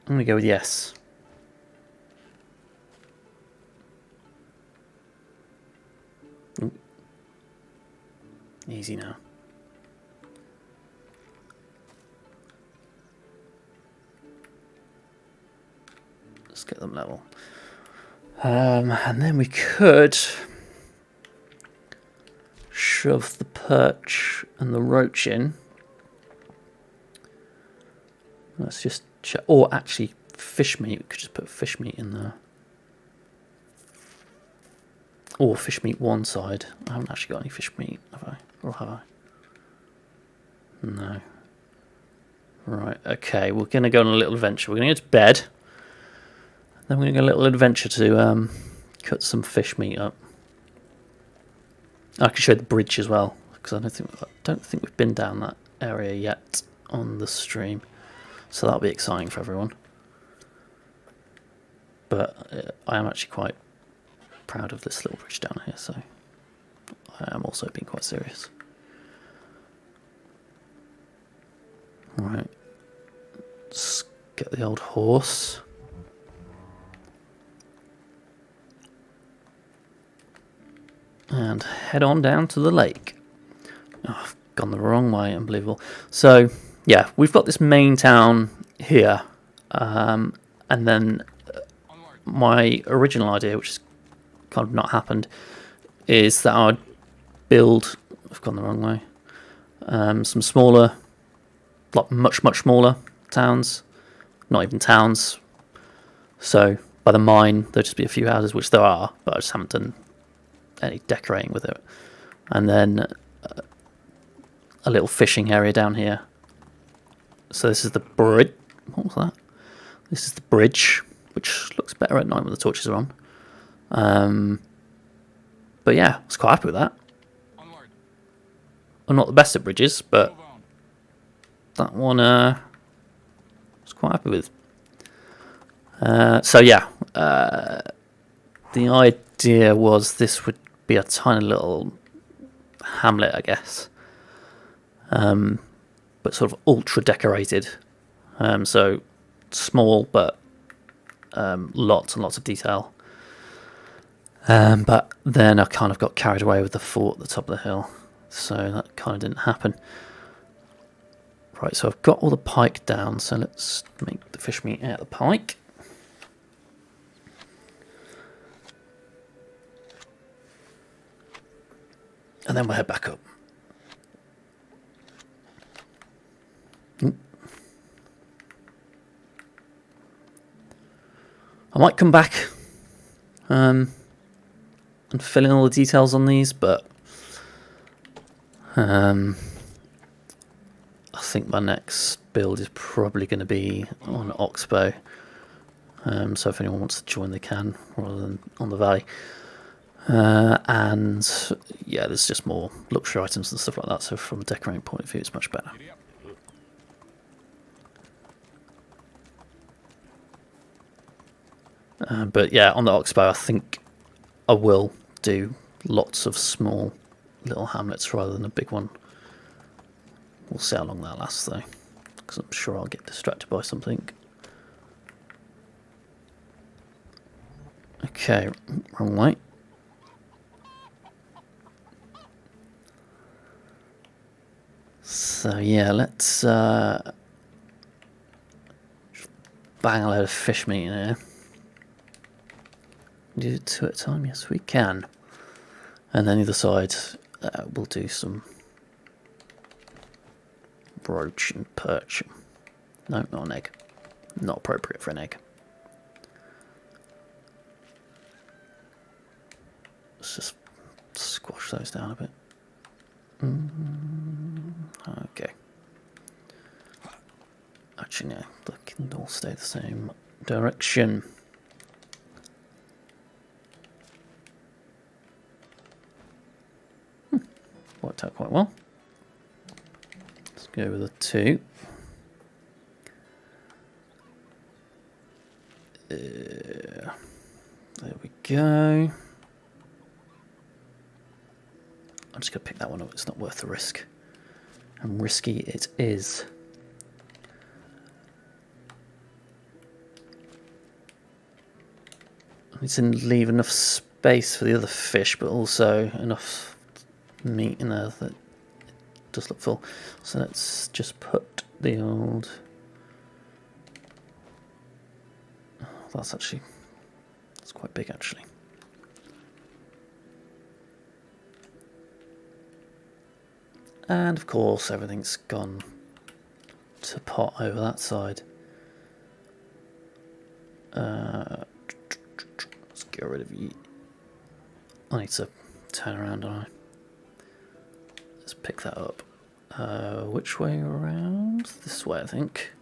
I'm going to go with yes. Ooh. Easy now. Let's get them level. And then we could shove the perch and the roach in. Let's just check. Or actually, fish meat. We could just put fish meat in there. Or fish meat one side. I haven't actually got any fish meat, have I? Or have I? No. Right, okay. We're going to go on a little adventure. We're going to go to bed. Then we're going to go on a little adventure to cut some fish meat up. I can show the bridge as well, because I don't think we've been down that area yet on the stream. So that'll be exciting for everyone. But I am actually quite proud of this little bridge down here, so I am also being quite serious. Right, let's get the old horse. And head on down to the lake. Oh, I've gone the wrong way, unbelievable. So, yeah, we've got this main town here. And then my original idea, which has kind of not happened, is that I'd build... I've gone the wrong way. Some smaller, like much smaller towns. Not even towns. So, by the mine, there'll just be a few houses, which there are, but I just haven't done any decorating with it. And then a little fishing area down here. So this is the bridge. What was that? This is the bridge, which looks better at night when the torches are on. But yeah, I was quite happy with that. I'm not the best at bridges, but that one I was quite happy with. So yeah, the idea was this would be a tiny little hamlet, I guess, but sort of ultra decorated. So small, but lots and lots of detail. But then I kind of got carried away with the fort at the top of the hill, so that kind of didn't happen. Right, so I've got all the pike down, so let's make the fish meat out of the pike. And then we'll head back up. I might come back and fill in all the details on these, but I think my next build is probably going to be on Oxbow. So if anyone wants to join, they can, rather than on the Valley. And yeah, there's just more luxury items and stuff like that, so from a decorating point of view it's much better. But yeah, on the Oxbow I think I will do lots of small little hamlets rather than a big one. We'll see how long that lasts though, because I'm sure I'll get distracted by something. Okay, wrong way. So yeah, let's bang a load of fish meat in here. Do 2 at a time, yes we can. And then the other side, we'll do some roach and perch. No, not an egg. Not appropriate for an egg. Let's just squash those down a bit. Okay. Actually, no, they can all stay the same direction. Worked out quite well. Let's go with a 2. There we go. I'm just going to pick that one up, it's not worth the risk. And risky it is. I need to leave enough space for the other fish, but also enough meat in there that it does look full. So let's just put the old... Oh, that's quite big actually. And of course everything's gone to pot over that side. Let's get rid of you. I need to turn around, don't I? Let's pick that up. Which way around? This way, I think.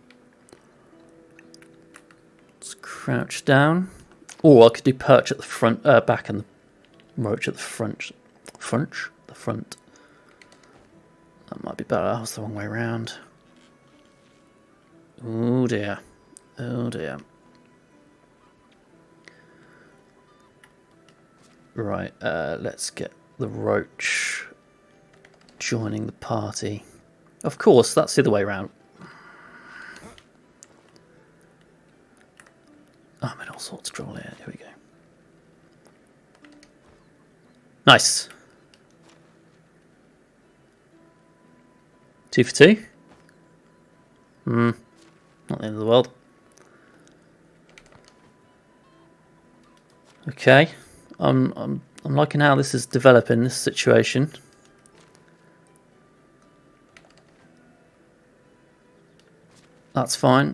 Let's crouch down. Or I could do perch at the front, back, and the roach at the front. The front. That might be better. That was the wrong way around. Oh dear. Oh dear. Right, let's get the roach joining the party. Of course, that's the other way around. Oh, I'm in all sorts of trouble here. Here we go. Nice. 2 for 2. Not the end of the world. Okay, I'm liking how this is developing, this situation. That's fine.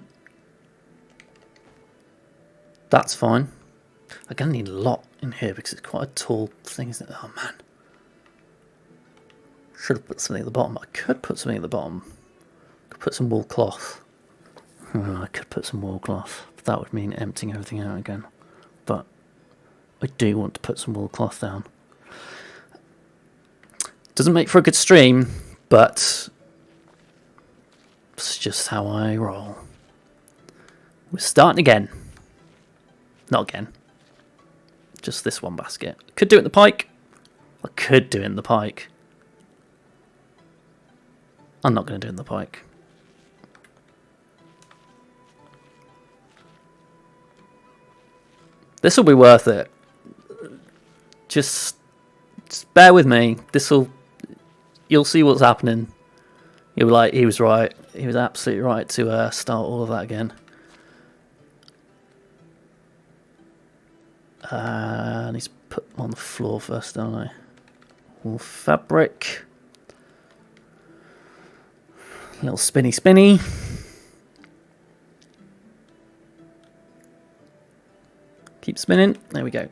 That's fine. I'm gonna need a lot in here because it's quite a tall thing, isn't it? Oh man. Should have put something at the bottom. I could put something at the bottom. Could put some wool cloth. I could put some wool cloth. But that would mean emptying everything out again. But I do want to put some wool cloth down. Doesn't make for a good stream, but it's just how I roll. We're starting again. Not again. Just this one basket. Could do it in the pike. I could do it in the pike. I'm not going to do it in the pike. This will be worth it. Just bear with me. You'll see what's happening. You'll be like, he was right. He was absolutely right to start all of that again. I need to put them on the floor first, don't I? All fabric. Little spinny spinny. Keep spinning. There we go.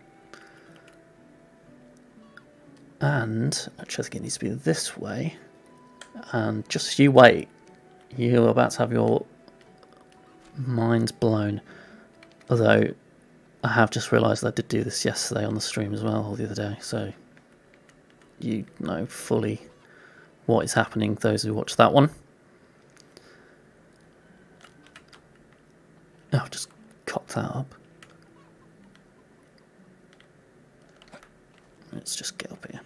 And actually I think it needs to be this way. And just you wait. You're about to have your minds blown. Although I have just realised I did do this yesterday on the stream as well, or the other day. So you know fully what is happening, those who watch that one. Oh, just cock that up. Let's just get up here.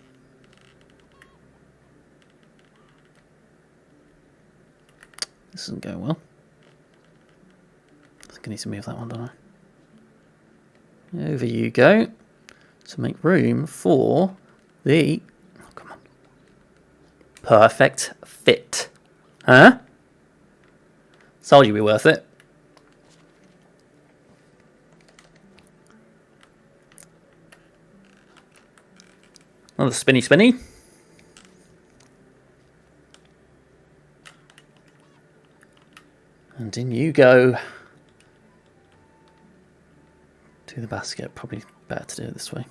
This isn't going well. I think I need to move that one, don't I? Over you go. To make room for the... Oh, come on. Perfect fit. Huh? Told you it'd be worth it. Another spinny spinny. And in you go. To the basket. Probably better to do it this way.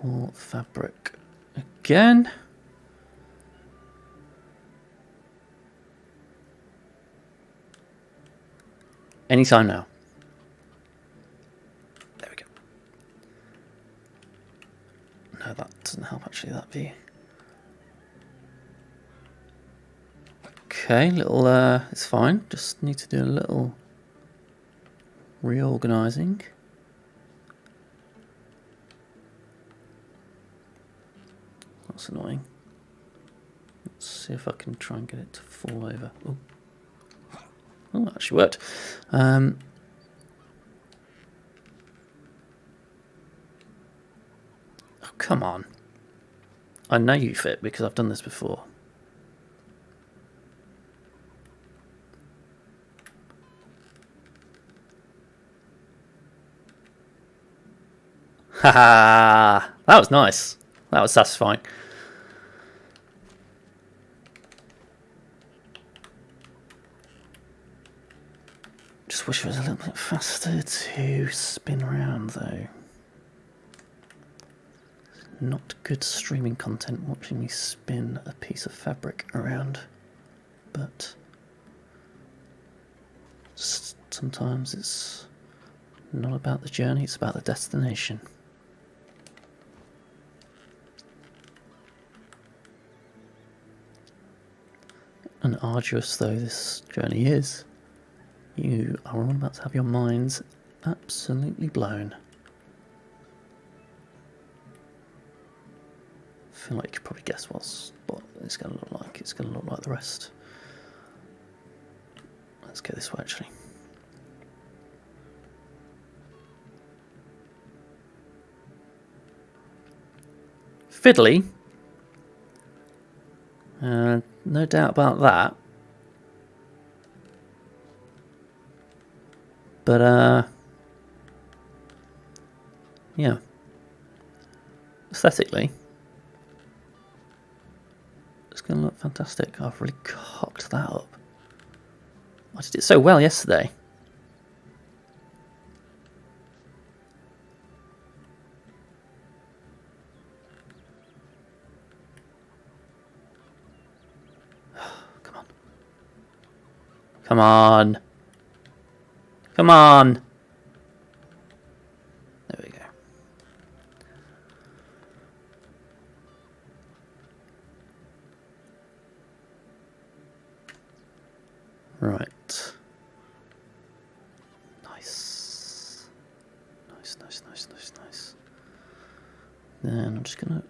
All fabric again. Anytime now. There we go. No, that doesn't help actually, that view. Okay, little, it's fine. Just need to do a little reorganizing. That's annoying. Let's see if I can try and get it to fall over. Oh, that actually worked. Oh, come on. I know you fit because I've done this before. Haha! That was nice. That was satisfying. Just wish it was a little bit faster to spin around, though. Not good streaming content watching me spin a piece of fabric around, but sometimes it's not about the journey, it's about the destination. And arduous though this journey is, you are all about to have your minds absolutely blown. I feel like you could probably guess what it's going to look like. It's going to look like the rest. Let's go this way actually. Fiddly. No doubt about that. But, yeah. Aesthetically, it's going to look fantastic. I've really cocked that up. I did it so well yesterday. Come on. Come on. Come on. There we go. Right. Then I'm just going to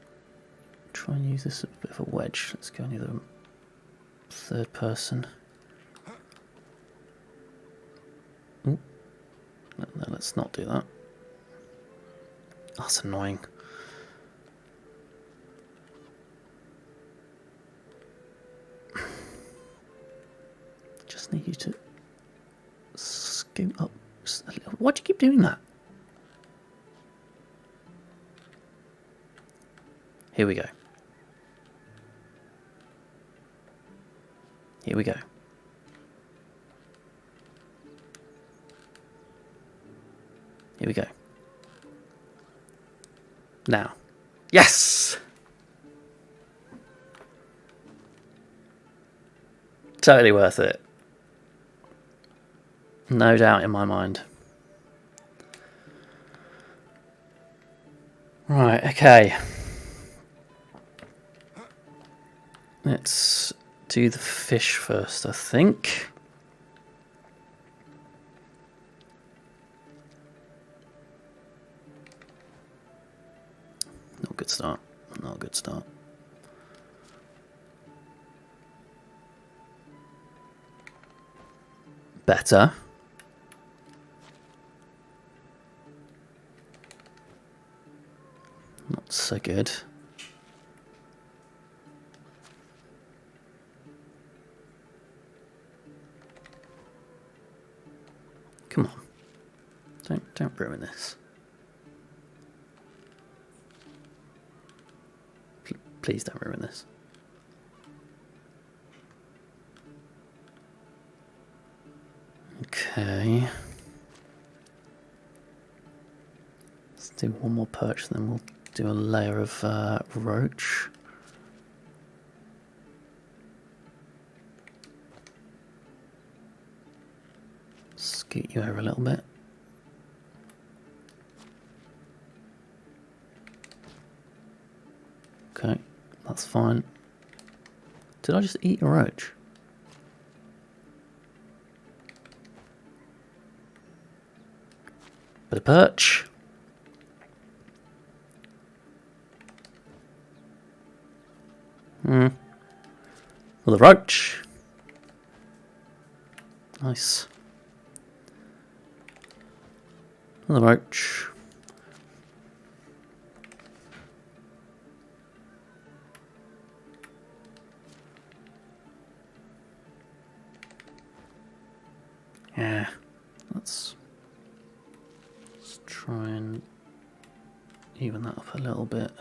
try and use this as a bit of a wedge. Let's go near the third person. Ooh. No, let's not do that. That's annoying. Just need you to scoot up just a little. Why do you keep doing that? Here we go. Here we go. Here we go. Now. Yes! Totally worth it. No doubt in my mind. Right, okay. Let's do the fish first, I think. Not a good start. Not a good start. Better. Not so good. Come on. Don't ruin this. Please don't ruin this. Okay. Let's do one more perch, then we'll do a layer of roach. Scoot you over a little bit. Okay, that's fine. Did I just eat a roach? Bit of perch. Well, the roach. Nice. Another roach. Yeah, let's try and even that up a little bit.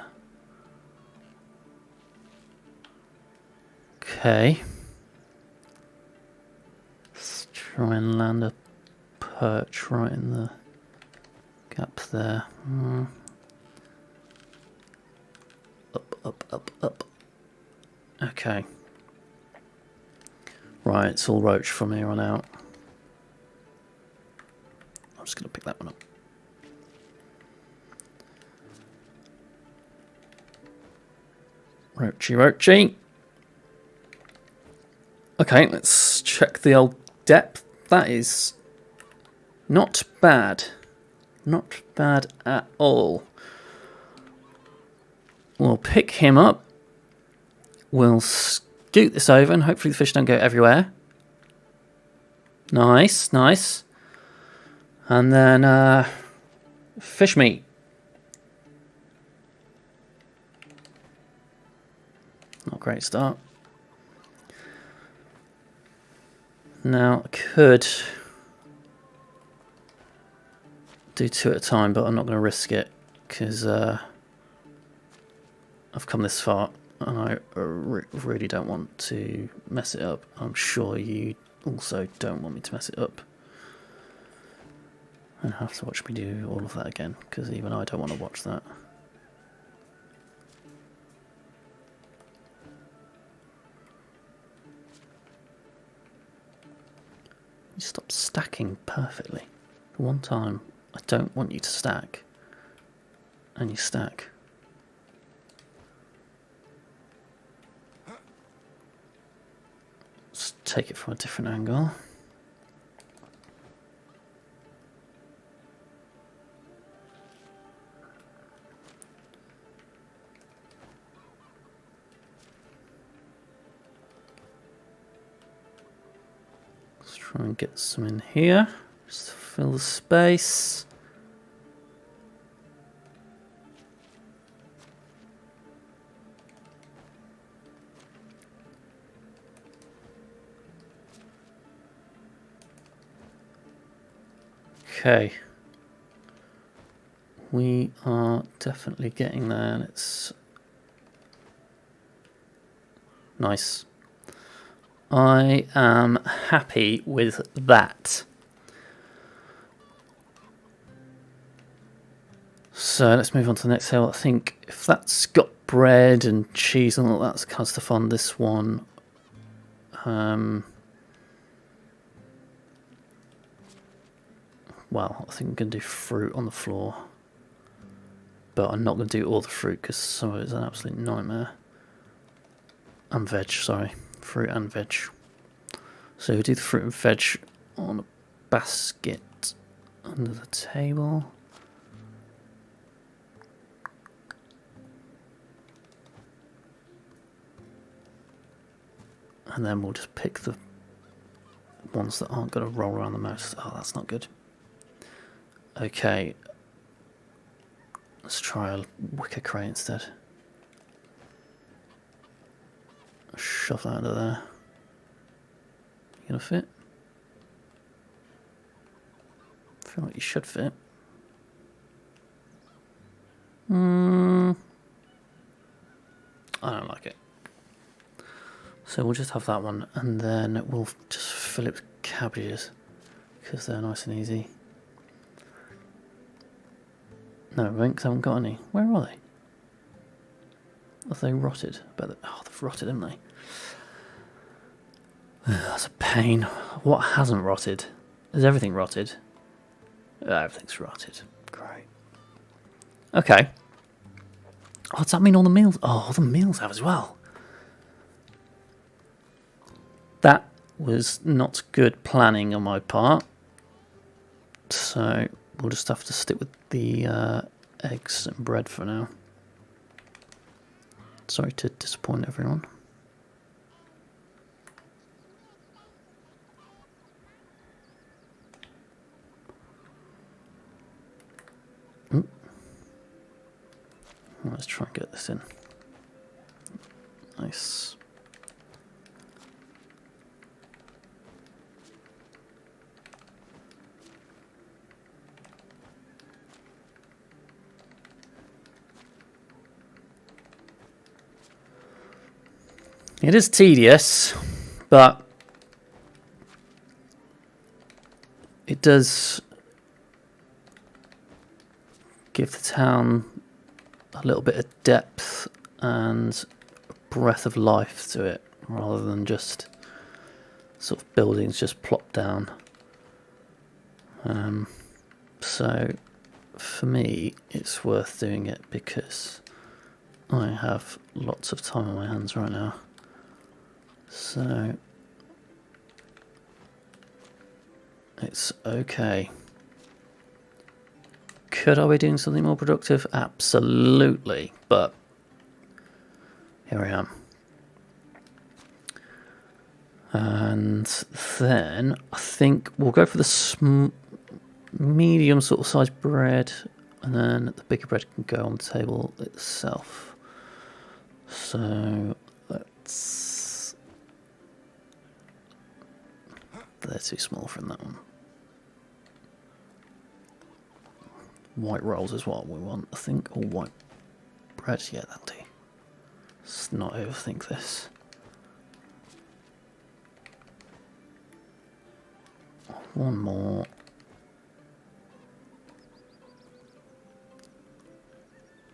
Okay. Let's try and land a perch right in the gap there. Up. Okay. Right, it's all roach from here on out. I'm just going to pick that one up. Roachy. Okay, let's check the old depth. That is not bad. Not bad at all. We'll pick him up. We'll scoot this over and hopefully the fish don't go everywhere. Nice. And then fish meat. Not a great start. Now, I could do 2 at a time, but I'm not going to risk it because I've come this far and I really don't want to mess it up. I'm sure you also don't want me to mess it up and have to watch me do all of that again because even I don't want to watch that. You stop stacking perfectly. For one time, I don't want you to stack. And you stack. Let's take it from a different angle. Let's try and get some in here. Just fill the space. Okay. We are definitely getting there, and it's nice. I am happy with that. So let's move on to the next hill. I think if that's got bread and cheese and all that kind of stuff on this one, well, I think I'm going to do fruit on the floor. But I'm not going to do all the fruit because some of it is an absolute nightmare. And veg, sorry. Fruit and veg. So we'll do the fruit and veg on a basket under the table. And then we'll just pick the ones that aren't going to roll around the mouse. Oh, that's not good. Okay. Let's try a wicker crate instead. Shove that under there. You gonna fit? I feel like you should fit. I don't like it. So we'll just have that one, and then we'll just fill it with cabbages because they're nice and easy. No, we won't, 'cause I haven't got any. Where are they? Have they rotted? Oh, they've rotted, haven't they? That's a pain. What hasn't rotted? Is everything rotted? Everything's rotted. Great. Okay. Oh, does that mean all the meals? Oh, all the meals have as well. That was not good planning on my part. So we'll just have to stick with the eggs and bread for now. Sorry to disappoint everyone. Let's try and get this in. Nice. It is tedious, but it does give the town a little bit of depth and breath of life to it, rather than just sort of buildings just plopped down. So for me, it's worth doing it because I have lots of time on my hands right now. So it's okay. Could I be doing something more productive? Absolutely, but here I am. And then I think we'll go for the medium sort of size bread, and then the bigger bread can go on the table itself. So let's... They're too small from that one. White rolls is what we want, I think, or white bread. Yeah, that'll do. Let's not overthink this. One more.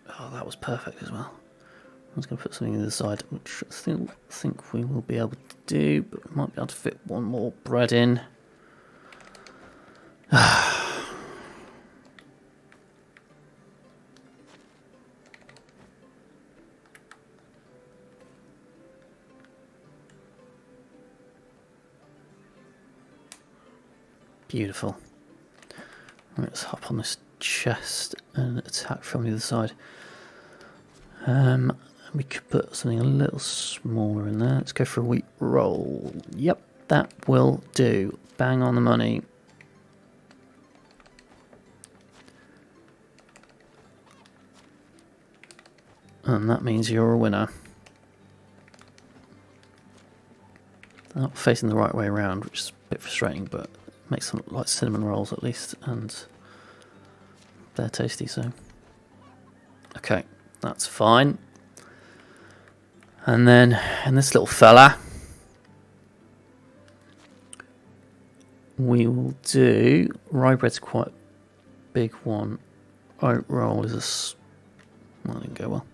Oh, that was perfect as well. I was going to put something on the side, which I still think we will be able to do, but we might be able to fit one more bread in. Beautiful. Let's hop on this chest and attack from the other side. We could put something a little smaller in there. Let's go for a wheat roll. Yep. That will do. Bang on the money. And that means you're a winner. They're not facing the right way around, which is a bit frustrating, but makes them look like cinnamon rolls at least, and they're tasty, so. Okay, that's fine. And then, and this little fella, we will do, rye bread's quite a big one. Oat roll is well, that didn't go well.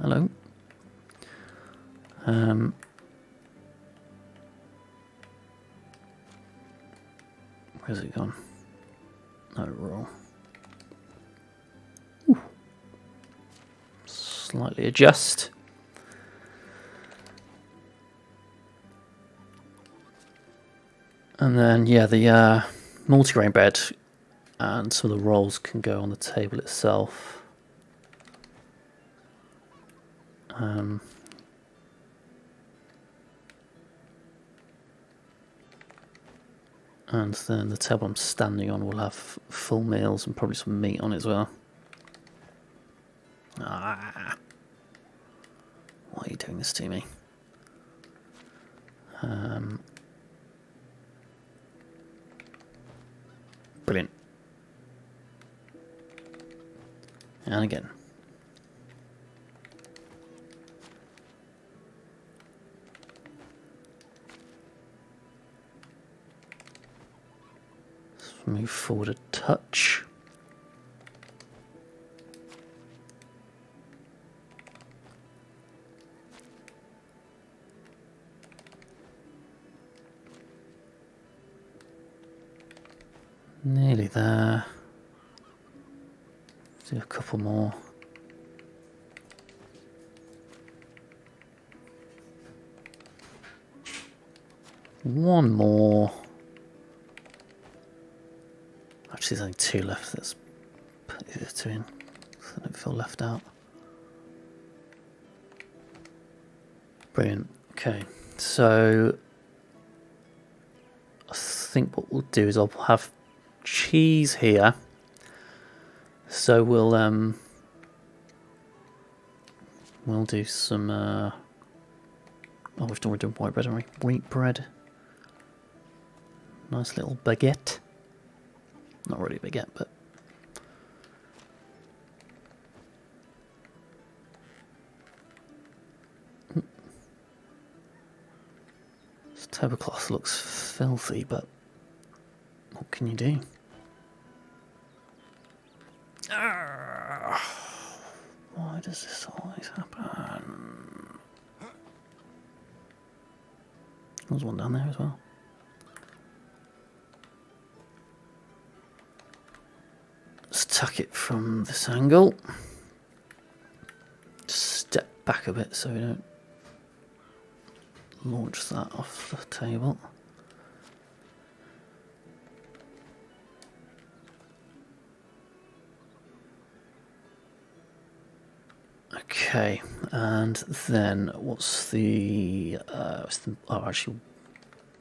Hello. Where's it gone? Oat roll. Ooh. Slightly adjust. And then, yeah, the multigrain bread and some of the rolls can go on the table itself. And then the table I'm standing on will have full meals and probably some meat on it as well. Ah, why are you doing this to me? Brilliant. And again. Let's move forward a touch. Nearly there. Do a couple more. One more. Actually, there's only two left. Let's put the other two in so I don't feel left out. Brilliant. Okay, so I think what we'll do is I'll have cheese here. So we'll do some oh, we're doing white bread, aren't we? Wheat bread. Nice little baguette. Not really a baguette, but this tablecloth looks filthy, but what can you do? Why does this always happen? There's one down there as well. Let's tuck it from this angle. Step back a bit so we don't launch that off the table. Okay, and then what's the, oh, actually,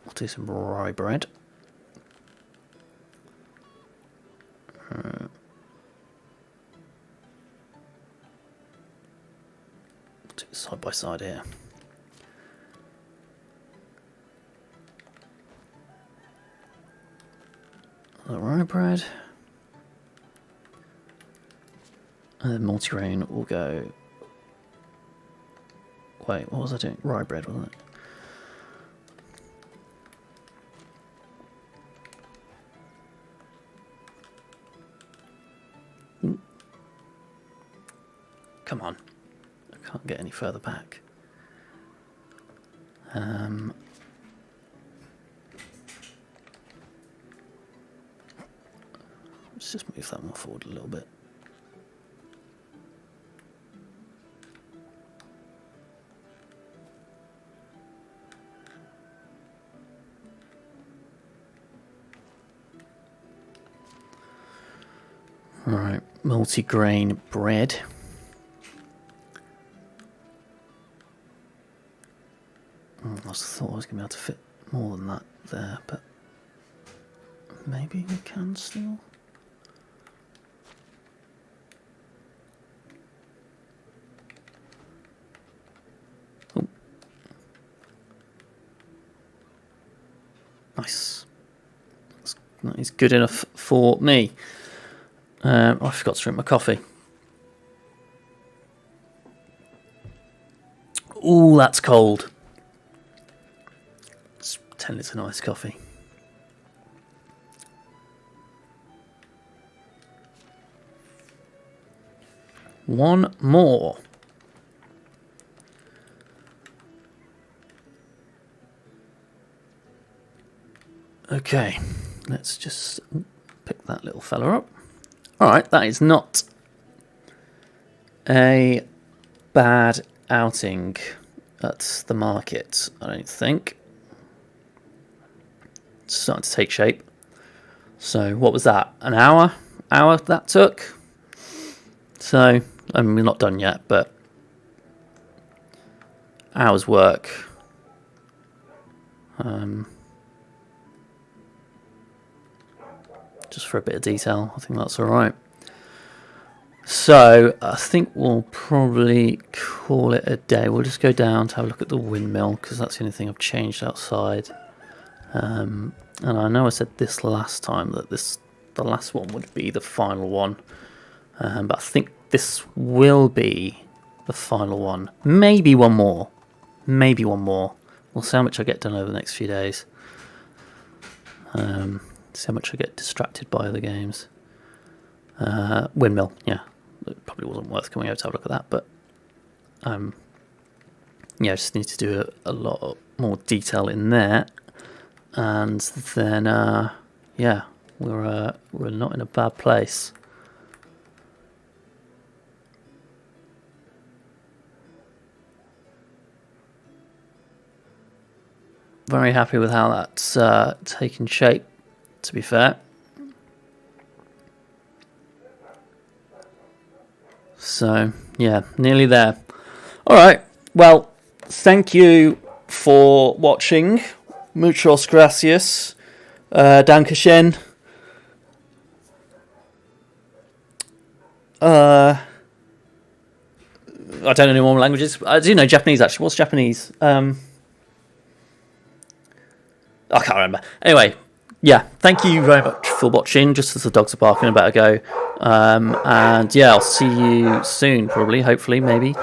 we'll do some rye bread. Do it side by side here. The rye bread. And then multigrain will go. Wait, what was I doing? Rye bread, wasn't it? Come on. I can't get any further back. Let's just move that one forward a little bit. Alright, multigrain bread. I thought I was going to be able to fit more than that there, but maybe we can still. Oh. Nice. That is good enough for me. I forgot to drink my coffee. Ooh, that's cold. Let's pretend it's a nice coffee. One more. Okay, let's just pick that little fella up. Alright, that is not a bad outing at the market, I don't think. It's starting to take shape. So what was that? An hour that took? So, I mean, we're not done yet, but hours work. Just for a bit of detail, I think that's alright. So, I think we'll probably call it a day. We'll just go down to have a look at the windmill, because that's the only thing I've changed outside. And I know I said this last time, that the last one would be the final one. But I think this will be the final one. Maybe one more. Maybe one more. We'll see how much I get done over the next few days. See how much I get distracted by other games. Windmill, yeah. It probably wasn't worth coming over to have a look at that, but yeah, I just need to do a lot more detail in there. And then, yeah, we're not in a bad place. Very happy with how that's taken shape, to be fair. So, yeah, nearly there. Alright, well, thank you for watching. Muchos gracias. Dankeschön. I don't know any more languages. I do know Japanese, actually. What's Japanese? I can't remember. Anyway, yeah, thank you very much for watching. Just as the dogs are barking, I better go. And yeah, I'll see you soon, probably, hopefully, maybe.